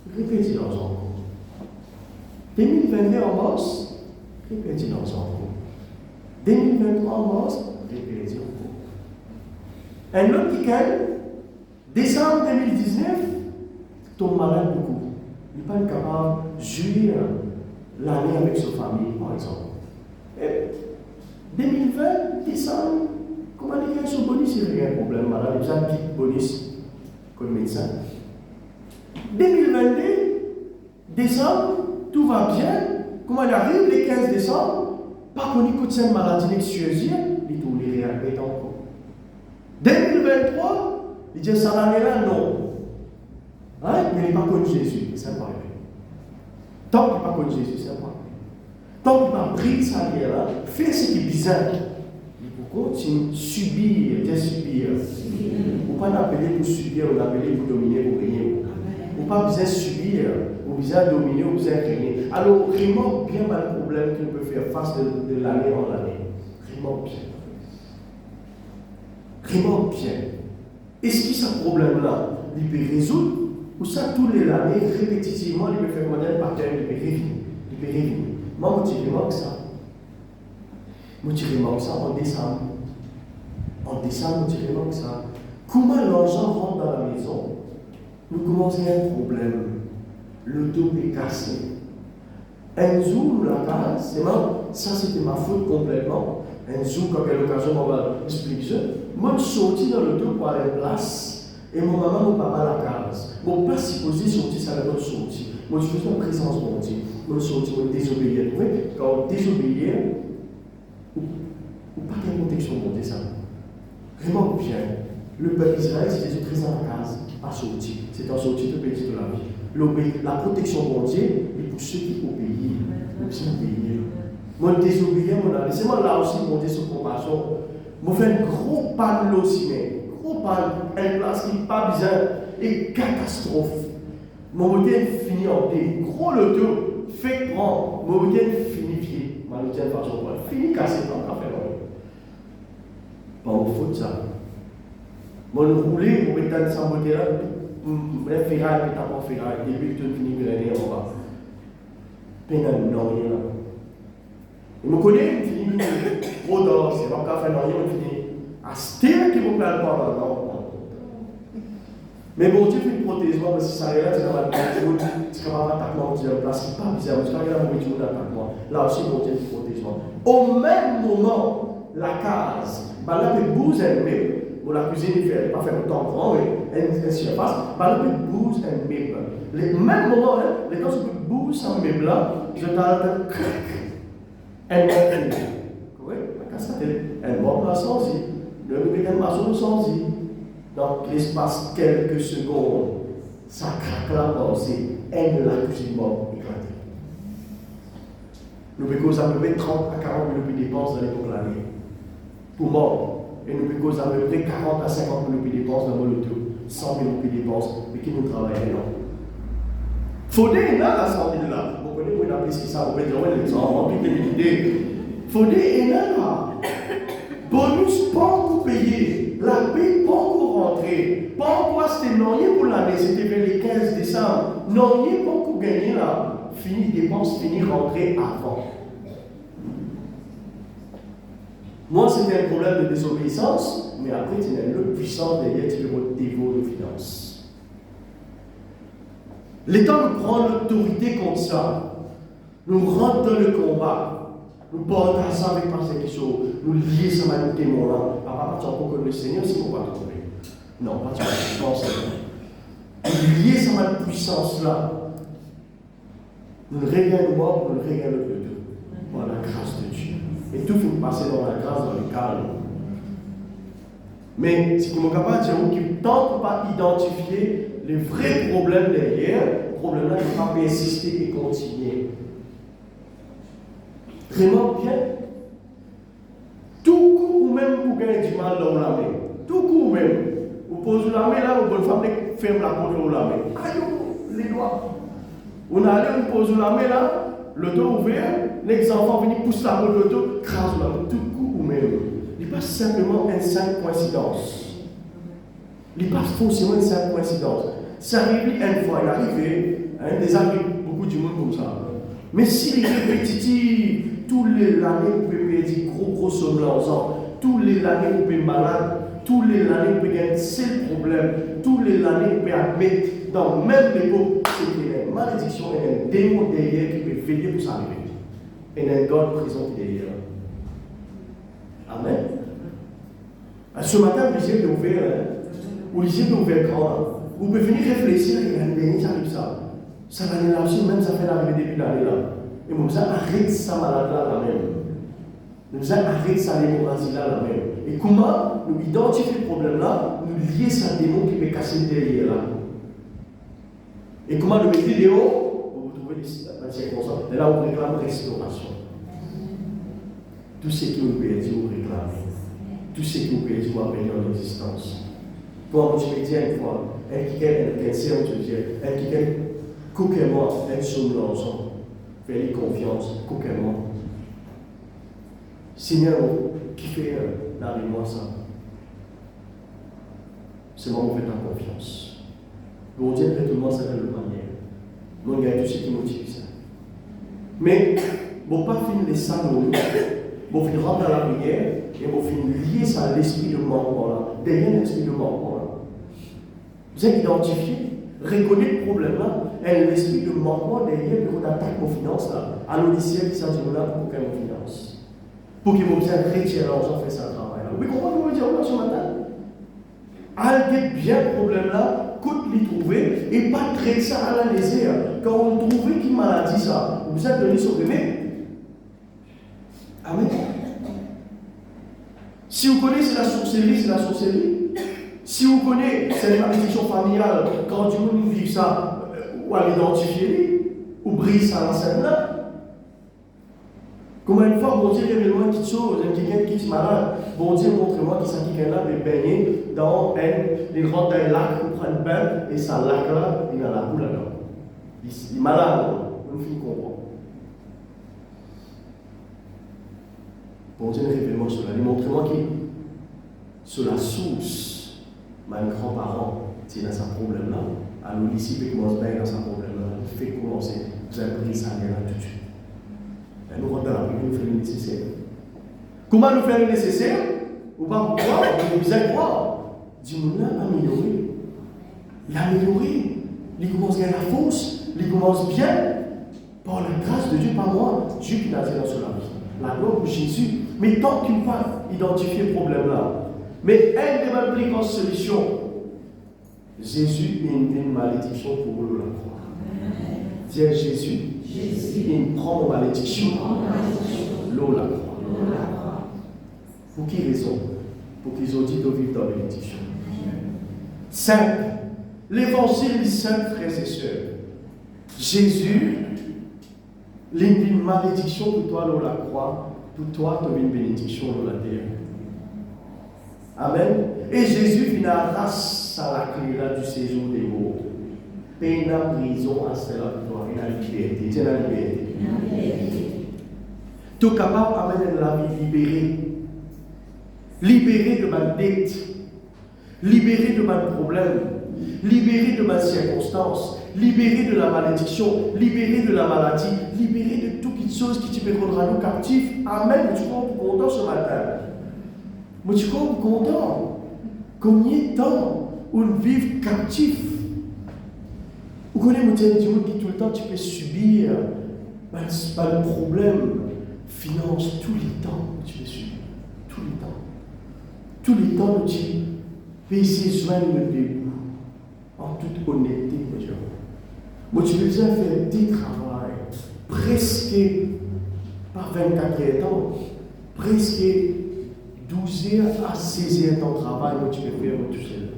il répétit l'argent. 2022 en mars, il répétit l'argent. 2023 en mars, il répétit encore. Un autre qui gagne, décembre 2019, tombe malade beaucoup. Il n'est pas capable de jouir l'année avec sa famille, par exemple. Et 2020, décembre, comment il y a son bonus, il n'y a pas de problème, malade, il y a un petit bonus comme médecin. 2022, décembre, tout va bien. Comment il arrive, le 15 décembre, pas connu que c'est une maladie infectieuse, il tourne les réalités encore. 2023, il dit ça l'année-là, non. Hein? Mais il n'est pas connu Jésus, c'est pas vrai. Tant qu'il n'est pas connu Jésus, c'est pas vrai. Tant qu'il n'a pas pris sa guerre, fait ce qui est bizarre. Il faut continuer à subir, de subir. Il ne faut pas l'appeler pour subir, on l'appelle pour dominer, pour régner. Il ne faut pas besoin de subir, ou besoin de dominer, ou besoin de régner. Alors, vraiment bien mal le problème qu'on peut faire face de l'année en année. Vraiment bien. Vraiment bien. Est-ce que ce problème-là, il peut résoudre, ou ça, tous les années, répétitivement, il peut faire comme un pattern, il peut revenir. Moi, je dirais que ça. Je dirais que ça en décembre. En décembre, je dirais que ça. Comment l'argent rentre dans la maison? Nous commençons à un problème. L'auto est cassé. Un jour, la case, c'est moi, ça c'était ma faute complètement. Un jour, quand il y a l'occasion, on va expliquer ça. Moi, je suis sorti dans l'auto pour aller en place. Et mon maman, mon papa, la case. Mon pas supposé sortir, ça va être sorti. Moi, je faisais une présence mon Dieu. Moi, je suis sorti, moi, désobéir. Vous voyez, quand on désobéit, ou pas quelle protection mon Dieu, ça. Vraiment bien. Le peuple d'Israël, c'était très dans la case, pas sorti. C'est en sorti de pays de la vie. La protection mon Dieu est pour ceux qui obéissent. Pour ceux qui obéissent. Moi, désobéir, laissez-moi là aussi monter sur compassion. Moi, fais une grosse panne là aussi, mais gros panne, une place qui n'est pas bizarre et catastrophe. Mon modèle finit en dé. Gros le tout, fait prendre. Mon modèle finit pied. Ma modèle façon quoi. Fini cassé dans le café. Pas au faute ça. Mon roulé, mon métal sans modèle, mon ferraille, mon tapon ferraille, début de finir l'année en bas. Peine non, rien là. Et je connais, je finis trop d'or, c'est pas qu'à faire rien, je finis à style qui me plaît pas non. Mais bon Dieu fait une protéger-moi parce que ça là, c'est dans la place, c'est capable d'attaquer mon Dieu en place, c'est pas bizarre, c'est pas grave, mon Dieu d'attaquement. Là aussi, mon Dieu fait protéger-moi. Au même moment, la case, là, peut bouger elle-même. Bon, la cuisine, il ne fait pas faire autant grand, mais elle surface, là, peut bouger elle-même. Le même moment, les gens qui bougent en même là, je t'arrête un crac. Elle mort. Oui, la cassette, elle mort là sans y. Le mécanisme maçon sans y. Dans l'espace quelques secondes, ça craque là aussi. Elle ne l'a cuisine mort éclatée. Nous pouvons à peu près 30 à 40 000 de dépenses dans les pour l'année. Pour mort. Et nous pouvons à peu près 40 à 50 000 de dépenses dans le tout. 100 000 de dépenses, mais qui nous travaillent là. Faudé est là, la santé de là. Vous connaissez, vous appelez ce ça, vous pouvez dire, ouais, les gens, on peut l'idée. Faudé est là. Bonus, pas encore payé. La paix, pas encore rentré. Pas encore, c'était non, pour l'année, c'était vers le 15 décembre. Non, pas encore gagné là. Fini dépense, fini rentrée avant. Moi, c'était un problème de désobéissance, mais après, tu as le puissant derrière, tu peux votre dévot de finances. L'État nous prend l'autorité comme ça. Nous rentrons dans le combat. Nous portons ça avec persécution. Nous lions ça avec nous témoins là. Papa, tu as encore connu le Seigneur, c'est pour pas trouver. Non, pas tu vas penser. Nous lions ça avec la puissance là. Nous le régalons mort, nous le régalons de Dieu. Par la grâce de Dieu. Et tout faut passer dans la grâce, dans le calme. Mais si vous êtes capable de dire qui ne tente pas identifier les vrais problèmes derrière, le problème-là, il ne faut pas persister et continuer. Vraiment bien. Tout coup ou même pour gagner du mal dans la main. Tout coup ou même. Vous posez la main là, vous bonne femme ferme la porte de la main. Aïe, les doigts. On allait, on pose la main là, l'auto ouvert, les enfants viennent pousser la porte de l'auto, crase la main, tout coup ou même. Il n'est pas simplement une simple coïncidence. Il n'est pas forcément une simple coïncidence. Ça arrive une fois, il arrive, des amis, beaucoup de monde comme ça. Mais s'il est répétitif, tous les années, vous pouvez perdre gros somnolence, tous les années, vous pouvez être malade, tous les années, vous pouvez avoir un seul problème, tous les années, vous pouvez admettre, dans même l'époque, c'est qu'il y a une malédiction et un démon derrière qui peut veiller pour s'arriver. Et un God présent derrière. Amen. Ce matin, vous lisez ouvert, vous lisez ouvert grand. Vous pouvez venir réfléchir, il y a un dernier qui arrive ça. Ça va aller aussi, même ça fait l'arrivée depuis l'année là. Et vous arrêtez ça malade là, la même. Nous arrêtez ça l'hémorragie là, la même. Et comment nous identifier le problème là, nous lier ça à un démon qui peut casser derrière là. Et comment nous mettre dehors, vous trouvez des circonstances. Et là, on réclame restauration. Tout ce qui nous perdit, on réclame. Tout ce qui nous perdit, on appelle en existence. Pour je me dis une fois, elle qui est un cancer, on te dit, elle qui est coquement, elle somnolence, fais-lui confiance, coquement. Seigneur, qui fait dans les mois ça? C'est moi qui fais ta confiance. Bon Dieu, tout le monde s'appelle de manière. Nous gagnons tout ce qui motive ça. Mais, bon, pas finir les salons, bon, finir rentrer dans la prière, et bon, finir lier ça à l'esprit de manquement là. Derrière l'esprit de manquement là. Vous êtes identifié, reconnaissez le problème là, et l'esprit de manquement derrière, pour qu'on attaque vos finances là. Alors, les ciels qui sont là pour qu'elles vos finances. Pour qu'ils vous bien chrétien, l'argent fait ça travail là. Vous comprenez ce que je veux dire ce matin? Allez bien le problème là, coûte l'y trouver, et pas traiter ça à la légère. Quand on trouve qui maladie ça, vous êtes donné sur remède. Amen. Si vous connaissez la sorcellerie, c'est la sorcellerie. Si vous connaissez cette malédiction familiale, quand du monde vit ça, ou à l'identifier, ou brise ça dans cette là. Comment une fois, bon Dieu révèle-moi quelque chose, quelqu'un qui est malade, bon Dieu montre-moi qui s'est quelqu'un là peut baigner dans il rentre dans un lac pour prendre un bain, et ça lac là, il a la boule là-dedans. Il est malade, on ne finit comprendre. Bon Dieu révèle-moi cela, il montre-moi qui, sur la source, mes grands-parents, c'est dans ce problème-là, alors ici, il commence bien dans ce problème-là, il fait commencer, vous avez pris ça là tout de suite. Nous rentrons dans la prière, nous faisons le nécessaire. Comment nous faire le nécessaire? Ou pas pourquoi? Nous besoin de croire. Dis-nous là, améliorer. L'améliorer. Il commence à gagner la force. Il commence bien. Par la grâce de Dieu, pas moi. Dieu qui l'a dit dans cela. La gloire pour Jésus. Mais tant qu'il n'a pas identifié le problème là. Mais elle ne plus qu'en solution. Jésus est une malédiction pour nous la croix. Dis Jésus. Il prend mon malédiction. L'eau la croix. Pour qui raison? Pour qu'ils ont dit de vivre dans la bénédiction. 5. L'évangile des saints frères et sœurs. Jésus, une malédiction pour toi, l'eau la croix. Pour toi, tu as une bénédiction dans la terre. Amen. Et Jésus vient à race à la clé là du séjour des morts. Paix la prison à celle pour toi et la liberté. Tiens la liberté. Tu es capable d'amener la vie libérée. Libérée de ma dette. Libérée de mes problèmes. Libérée de ma circonstance. Libérée de la malédiction. Libérée de la maladie. Libérée de toutes choses qui te peut rendre nous captifs. Amen. Mais tu crois content ce matin. Mais tu crois content. Combien de temps on vit captif? Vous connaissez du monde qui tout le temps tu peux subir pas de problème, finance, tous les temps tu peux subir. Tous les temps. Tous les temps où tu peux essayer de joindre le debout. En toute honnêteté, mon Dieu. Moi, tu peux déjà faire des travail, presque, pas 24 heures de temps, presque 12 heures à 16 heures de temps de travail, moi, tu peux faire tout seul.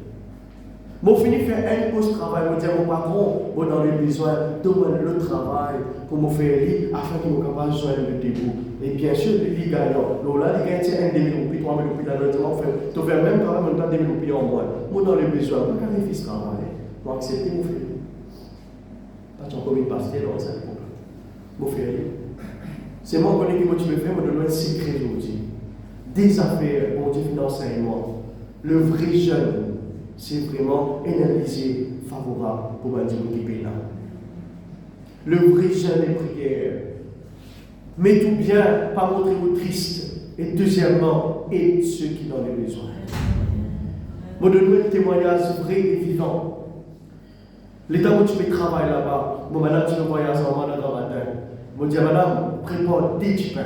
Mon fini faire un poste travail, mon dire mon patron, mon dans le besoin, demande le travail pour me faire lire afin qu'il me capable de joindre le debout. Et bien sûr, il gagnant. Donc là, il gagne 1 000 roupies, 3 000 roupies dans le dimanche, tu fais même travail, mon temps 2 000 roupies en moins. Moi dans le besoin, moi quand mes fils travaillent, moi accepter mon frère. Pas ton commis pasteur, non, c'est le problème. Mon frère, c'est moi qui connais qui me faire, me donne un secret aujourd'hui. Des affaires, bon Dieu, financièrement. Le vrai jeune, c'est vraiment analysé favorable pour un Dieu qui paye là. Le vrai jeune est prière. Mais tout bien, pas montrer-vous triste. Et deuxièmement, aide ceux qui en ont besoin. Je donne un témoignage vrai et vivant. L'état où tu fais travail là-bas, moi, madame, tu me voyages en matin. Je dis, madame, prépare 10 pains.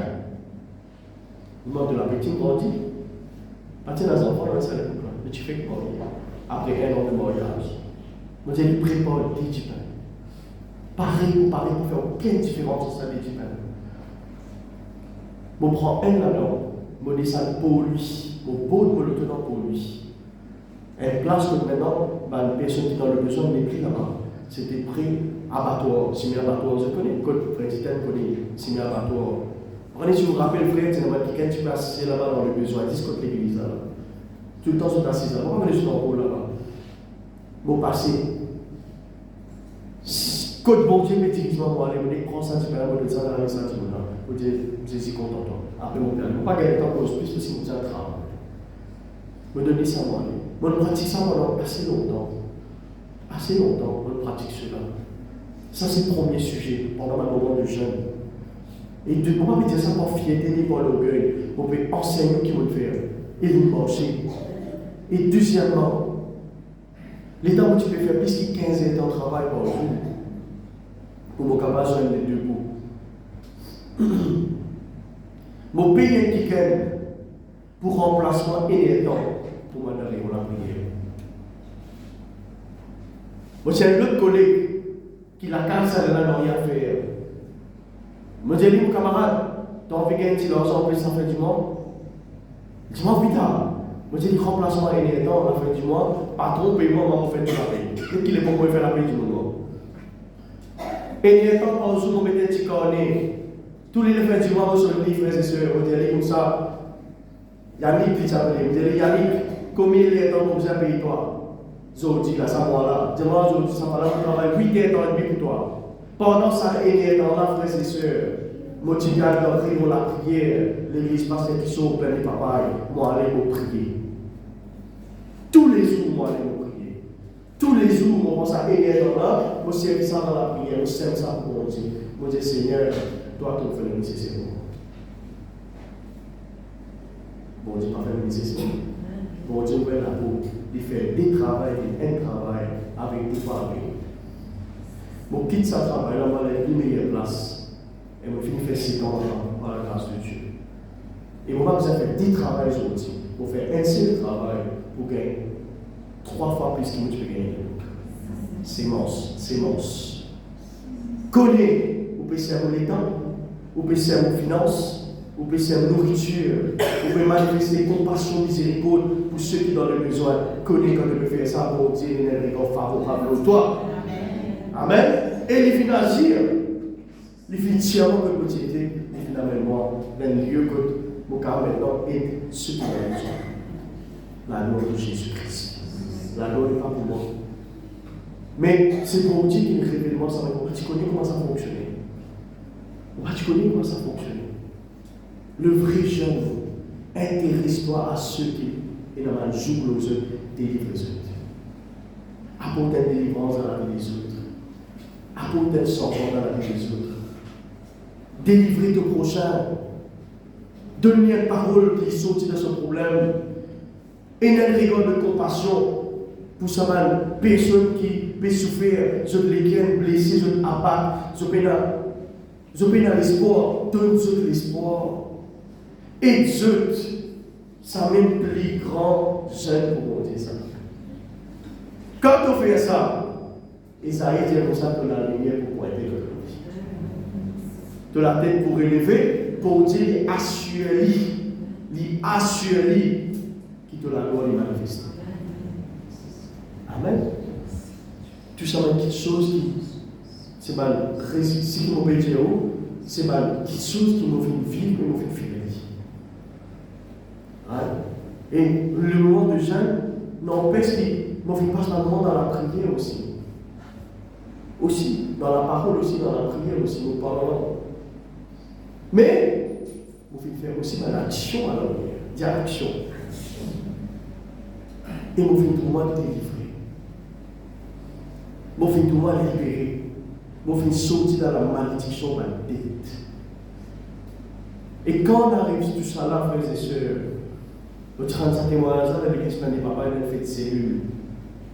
Je demande de la petite grandit. Partir dans les enfants, dans la salle de couple. Mais tu fais quoi? Après 1 an de mariage. Je dis, prépare 10 pains. Pareil pour faire aucune différence entre ça et 10 pains. Je prends un là-dedans, je descends pour lui, je bouge pour le tenant pour lui. Et place que maintenant, les personnes qui ont le besoin n'est plus là-bas. C'était pris abattoir, semi-abattoir, je connais, le président connaît semi-abattoir. Prenez, si vous vous rappelez, frère, c'est normal que tu peux assister là-bas dans le besoin, 10 contre l'église là. Tout le temps, je suis assis là-bas, pourquoi je suis en haut là-bas? Bon, passé. Côte bon Dieu, mais typiquement, moi, je prends ça, tu peux aller de ça dans la salle, je dis, je suis content. Après mon père, je ne peux pas gagner tant pour plus si vous avez un travail. Me donner ça, moi. Je pratique ça pendant assez longtemps. Assez longtemps, je pratique cela. Ça, c'est le premier sujet pendant ma moment de jeûne. Et de ne pas me dire ça par fierté ni par l'orgueil. On peut enseigner ce qu'il faut faire et vous manger. Et deuxièmement, les temps où tu peux faire plus de 15 ans de travail par jour pour mon capable de joindre les deux bouts. Mon pays est qui pour remplacement et temps pour m'adapter à la prière. Moi, j'ai un autre collègue qui l'a cassé de la rien à faire. Moi, j'ai dit, mon camarade, tu as envie de gagner un petit argent en plus à la fin du mois? Dis-moi plus tard. Moi, j'ai dit, remplacement et temps à la fin du mois, patron, paye-moi, maman, fait de la paye. Dès qu'il est pour moi faire la paye du moment. Et temps par jour, on met un petit cornet. Tous les fins du mois, on se dit, frères et sœurs, on dit comme ça. Yannick, qui s'appelle, on dit, Yannick, combien il est temps pour vous payer toi? Zodi, là, ça moi là. Dis-moi, Zodi, ça va là, on travaille 8 heures dans le but pour toi. Pendant ça, il est dans la frères et sœurs. Motivé à l'entrée pour la prière, l'église pasteur qui sont plein de papaye, moi, allez me prier. Tous les jours, moi, allez me prier. Tous les jours, moi, pense à aider dans là, moi, servir ça dans la prière, moi, sème ça pour mon Dieu. Moi, je dis, Seigneur, toi, tu fais le nécessaire. Bon Dieu, pas faire le nécessaire. Bon Dieu, ouvre la peau, il fait des travail, un travail avec des familles. Mon quitte ça travail, là, on va aller une meilleure place. Et on finit faire 7 ans par la grâce de Dieu. Et on va vous faire 10 travail aujourd'hui. Pour faire un seul travail pour gagner 3 fois plus que tu peux gagner. Sémence. Connais, vous pouvez servir les temps, vous pouvez servir les finances, vous pouvez servir la nourriture, vous pouvez manifester compassion, miséricorde pour ceux qui ont le besoin. Connais quand tu peux faire ça pour Dieu, il y a un regard favorable pour toi. Amen. Et il finit agir. Il finit tirer que vous étiez, il finit avec moi, dans le lieu que mon cœur maintenant est ce qui est besoin. La gloire de Jésus-Christ. La gloire n'est pas pour moi. Mais c'est pour Dieu qui me révèle moi ça. Tu connais comment ça fonctionne. Tu connais comment ça fonctionne. Le vrai jeune, intéresse-toi à ceux qui est dans la joue aux autres, délivre les autres. Apporte une délivrance dans la vie des autres. Apporte un sauveur dans la vie des autres. Délivrer ton prochain. Donner une parole qui sortit de ce problème. Et un regard de compassion pour ces personnes qui peuvent souffrir, je les blessés, je les abattre, je peux dans l'espoir, donne-nous l'espoir. Et Dieu, ça même plus grand jeune pour monter ça. Quand on fait ça, Isaïe dit comme ça que la lumière pour pointer le vie. De la tête pour relever, pour dire assure-lui, qui te la gloire est manifestée. Amen. Tout ça, c'est quelque chose qui, c'est mal, si qui m'obéit, c'est mal, quelque chose qui m'a fait vivre, qui m'a fait vivre. Et le moment de jeûne n'empêche qu'il m'a fait passer un moment dans la prière aussi. Aussi, dans la parole aussi, dans la prière aussi, nous parlons. Mais, vous pouvez faire aussi mal action à la prière, direction. Et vous faites pour moi délivrer. Vous faites pour moi libérer. Vous faites sortir dans la malédiction de la dette. Et quand on arrive tout ça là, frères et sœurs, le 35 témoignage de l'église de papa, elle a fait de cellule.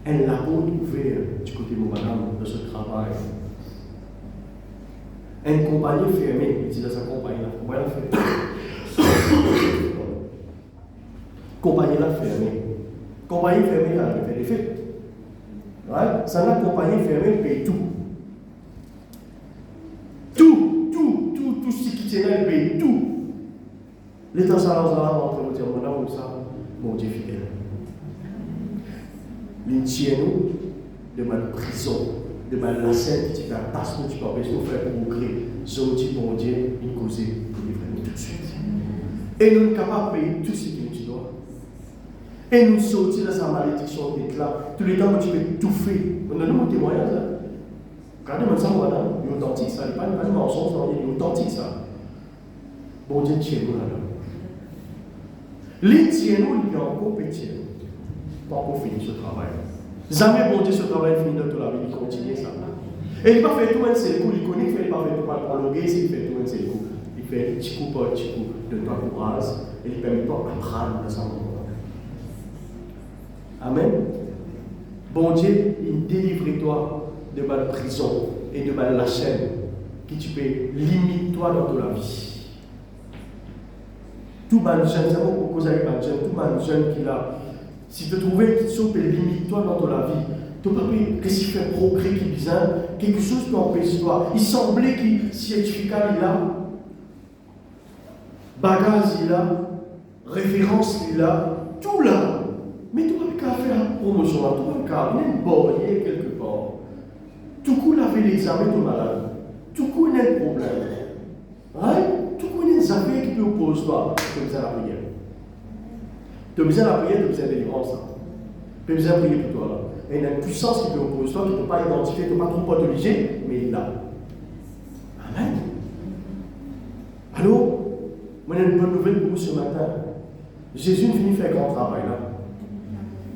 Elle l'a pas ouvert du côté de madame de ce travail. Une compagnie fermée, il dit dans sa compagnie, la compagnie fermée. Compagnie fermée. Compagnie fermée, elle a fait des faits. Ouais? Ça, la compagnie fermée paye tout. Tout ce qui tient là, elle paye tout. L'État s'allonge dans la rentrée, on dit, madame, comme ça, mon Dieu fidèle. L'intien de ma prison, de ma lacette qui va passer, tu peux empêcher de faire progrès. Je dis, mon Dieu, une cause pour livrer tout de suite. Et nous sommes capables de payer tout ce qui nous doit. Et nous sortir de sa malédiction d'être là. Tous les temps que tu veux tout faire. On a nos témoignages. Regardez-moi ça, madame. Il est authentique, ça. Il n'est pas de mensonge, il est authentique, ça. Bon Dieu, tiens-nous là-dedans. Les tiens-nous, il y a encore petit. Pas pour finir ce travail. Jamais bon Dieu, ce travail finit dans toute la vie, il continue ça. Et il ne pas faire tout le monde, c'est le coup, il connaît, il ne fait pas faire tout le monde prologuer, il fait tout le monde, c'est le coup. Il fait un petit coup par petit coup de toi courage, et il permet pas d'apprendre de sa moment. Amen. Bon Dieu, il délivre toi de ma prison et de ma la chaîne, que tu peux limiter toi dans toute la vie. Tout le jeune, c'est bon pour causer avec ma jeune, tout le jeune qui a. Si tu trouves quelque chose qui limite toi dans ta vie, tu ne peux pas que si tu fais progrès qui est bizarre, quelque chose qui empêche toi. Il semblait que certificat il a, bagage il a, référence il a, tout là. Mais tu n'as qu'à faire la promotion là, tu n'as qu'à même borner quelque part. Tout coup, il a fait l'examen de malade. Tout coup, il y a un problème. Ouais? Tout coup, il y a des affaires qui te opposent toi. Tu as besoin de la prière. Tu as besoin de la prière, tu as besoin de délivrance. Tu as besoin de prier pour toi là. Et il y a une puissance qui te oppose toi, qui ne peut pas identifier, qui ne peut pas trop pathologiser, mais il est là. Amen. Alors, moi j'ai une bonne nouvelle pour vous ce matin. Jésus finit faire un grand travail là.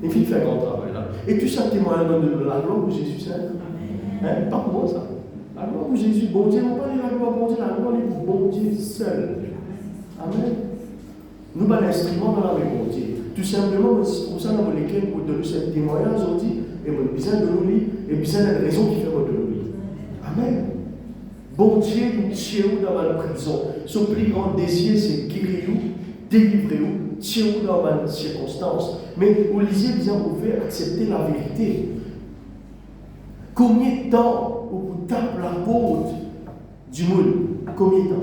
Il finit faire un grand travail là. Et tu sais témoigner de la gloire de Jésus, c'est hein? Pas pour moi ça. La gloire de Jésus, bon Dieu, non pas la gloire bon Dieu, la gloire est pour bon Dieu seul. Amen. Nous avons l'instrument dans la main, bon Dieu. Tout simplement, c'est pour ça que nous avons pour donner ce témoignage, on dit, et nous avons besoin de nous lire, et besoin de la raison qui fait de nous lire. Amen. Bon Dieu, nous tirons dans la prison. Son plus grand désir, c'est guérir nous, délivrer nous, tirons dans la circonstance. Mais vous lisez, vous pouvez accepter la vérité. Combien de temps vous tapez la porte du monde? Combien de temps?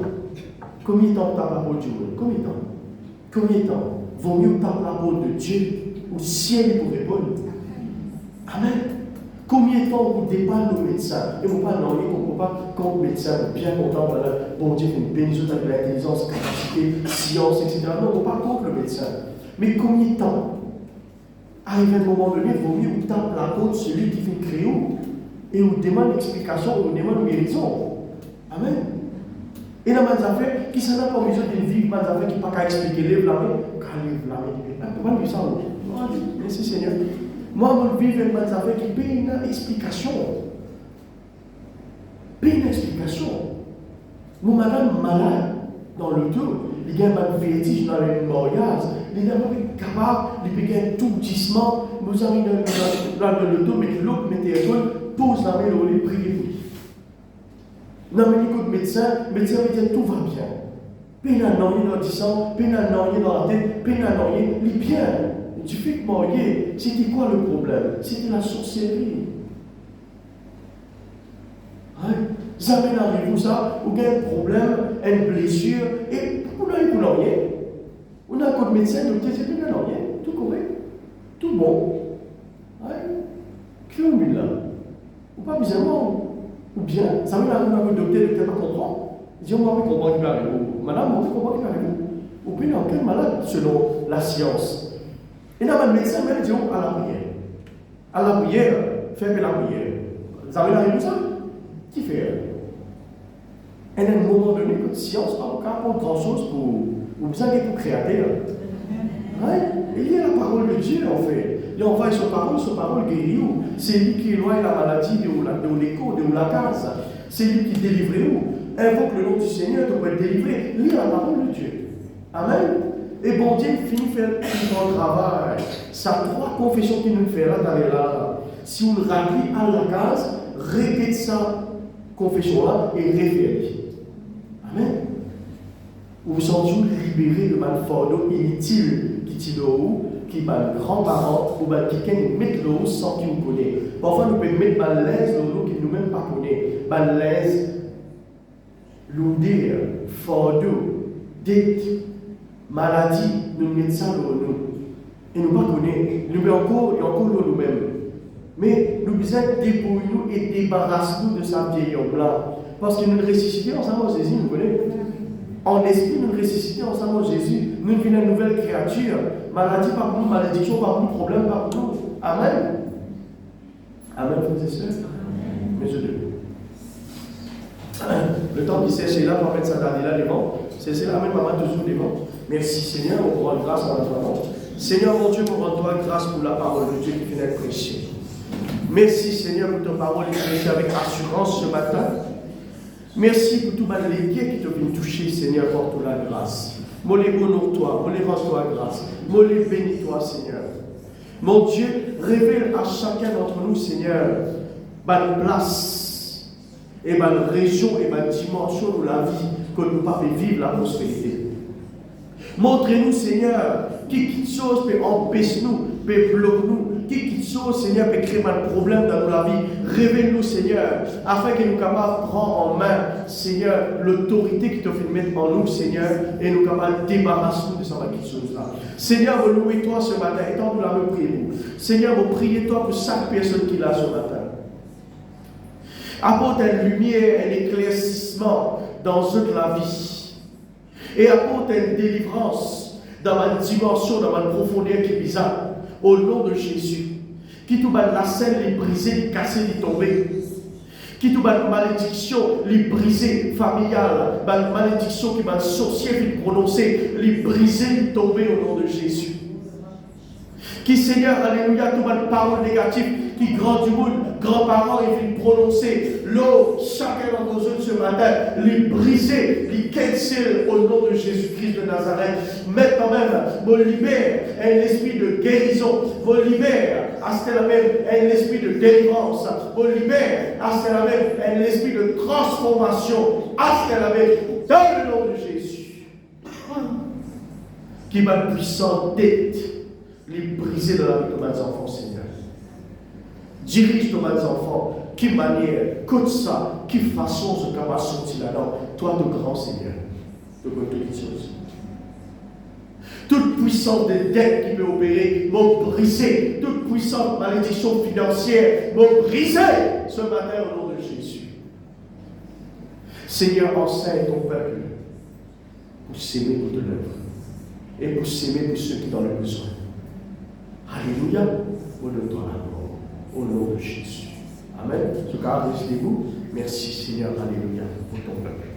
Combien de temps vous tapez la porte du monde? Combien de temps? Combien de temps? Vaut mieux taper la porte de Dieu au ciel pour répondre. Amen. Combien de temps vous dépanne nos médecins? Et vous parlez d'envie qu'on ne peut pas, quand le médecin est bien content, bon Dieu, une bénédiction avec l'intelligence, capacité, science, etc. Non, on ne peut pas contre le médecin. Mais combien de temps? Arrivé à un moment donné, il vaut mieux vous taper la porte celui qui fait créer et vous demande explication, vous demande guérison. Amen. Et dans mes affaires, qui s'en a pas besoin d'une vie, mes affaires qui n'ont pas qu'à expliquer, lève la main, quand lève la main, comment dire ça? Merci Seigneur. Moi, je vis avec mes affaires qui paye une explication. Paye une explication. Mon madame malade dans le tour, il y a un vertige dans le mariage, il est capable de payer un tourtissement, nous avons dans le dos, mais l'autre mettait pose la main au lit, priez pour lui. Non, mais écoute, médecin me dit tout va bien. Peine à noyer dans le sang, peine à noyer dans la tête, peine à noyer, il est bien. Tu fais que marier. C'était quoi le problème? C'était la sorcellerie. Hein? Jamais n'arrive-vous ça, vous avez un problème, une blessure, et vous n'avez pas rien. On a un code médecin, docteur, c'est plus rien, tout correct, tout bon. Hein? Qui fait un là? Ou pas besoin, ou bien, ça veut dire que le docteur ne pas comprendre. Il dit, on va pas comprendre qui parle. Madame, on va comprendre qui parle. Ou bien, quel malade selon la science. Et là, le médecin même dit, à la prière. À la prière, fermez la prière. Vous avez la réponse ça? Qui fait? Et à un moment donné, la science n'a pas grand-chose pour besoin d'être créateur. Ouais. Et il y a la parole de Dieu, en fait. Il envoie son parole guérit. C'est lui qui éloigne la maladie de l'écho, de la case. C'est lui qui délivre où. Invoque le nom du Seigneur, tu peux être délivré. Lis la parole de Dieu. Amen. Et bon Dieu finit faire un travail. Ça trois confessions qu'il nous fait là, là. Si on le remplit à la case, répète ça, confession-là, et réfère. Amen. Vous vous sentez libéré de mal fardeau inutile qui tire haut, qui bat grands-parents, ou bat quelqu'un met l'eau sans qu'il nous connaisse. Parfois, nous pouvons mettre malaise dans l'eau qui nous même pas connaît. Malaise, l'oudir, fardeau, dette, maladie, nous mettons ça dans nous. Et nous ne connaissons pas. Nous mettons encore l'eau nous-mêmes. Mais nous besoin débrouiller nous et débarrasser nous de sa vieille homme-là. Parce que nous ressuscitons ensemble Jésus, nous connaissons. En esprit, nous ressuscitons ensemble Jésus. Nous devenons une nouvelle créature. Maladie par nous, malédiction par nous, problème par nous. Amen. Amen, frères et sœurs. Messieurs Dieu. Le temps qui sèche là, pour mettre ça là devant. C'est la même maman toujours devant. Merci Seigneur, on rend grâce à notre maman. Seigneur mon Dieu, on rend toi grâce pour la parole de Dieu qui vient d'être prêchée. Merci Seigneur pour ta parole qui est prêchée avec assurance ce matin. Merci pour tout les pieds qui te viennent toucher, Seigneur, pour toute la grâce. Moi les honore toi, moi les rends toi grâce. Moi les bénis toi, Seigneur. Mon Dieu, révèle à chacun d'entre nous, Seigneur, une place et une région et une dimension de la vie que nous ne pouvons pas vivre la prospérité. Montrez-nous, Seigneur, qui chose peut empêcher nous, peut bloquer nous, qui chose, Seigneur, peut créer un problème dans la vie. Révèle-nous, Seigneur, afin que nous soyons capables de prendre en main, Seigneur, l'autorité qui te fait mettre en nous, Seigneur, et nous sommes capables de débarrasser nous de cette chose-là. Seigneur, vous louez toi ce matin, et tant que nous l'avons prié. Seigneur, vous priez toi pour chaque personne qui est là ce matin. Apporte une lumière, un éclaircissement dans eux de la vie. Et apporte une délivrance dans ma dimension, dans ma profondeur qui est bizarre. Au nom de Jésus. Qui tout la scène, les briser, les casser, les tomber. Qui tout la malédiction, les briser, familiale. La malédiction qui m'a sorcier, les prononcer, les briser, les tomber au nom de Jésus. Qui Seigneur, alléluia, tout la parole négative, qui grand du monde, grands-parents, ils viennent prononcer l'eau, chacun d'entre eux ce matin, les briser, les cancel au nom de Jésus-Christ de Nazareth. Maintenant même, vous libère un esprit de guérison, vous libère à ce même un esprit de délivrance, vous libère à ce même un esprit de transformation, à ce même dans le nom de Jésus. Qui va puissant d'être, les briser dans la vie de mes enfants, Seigneur. Dirige nos enfants, qui manière, que ça, qui façon ce qu'on va sortir là-dedans. Toi, de grand Seigneur, de toutes les choses. Toute puissance de dette qui peut opérer, m'ont brisé. Toute puissante malédiction financière, m'ont brisé ce matin au nom de Jésus. Seigneur, enseigne ton peuple pour s'aimer pour de l'œuvre et pour s'aimer pour ceux qui ont le besoin. Alléluia. Donne-toi la gloire. Au nom de Jésus. Amen. En tout cas, vous. Merci Seigneur. Alléluia. Pour ton peuple.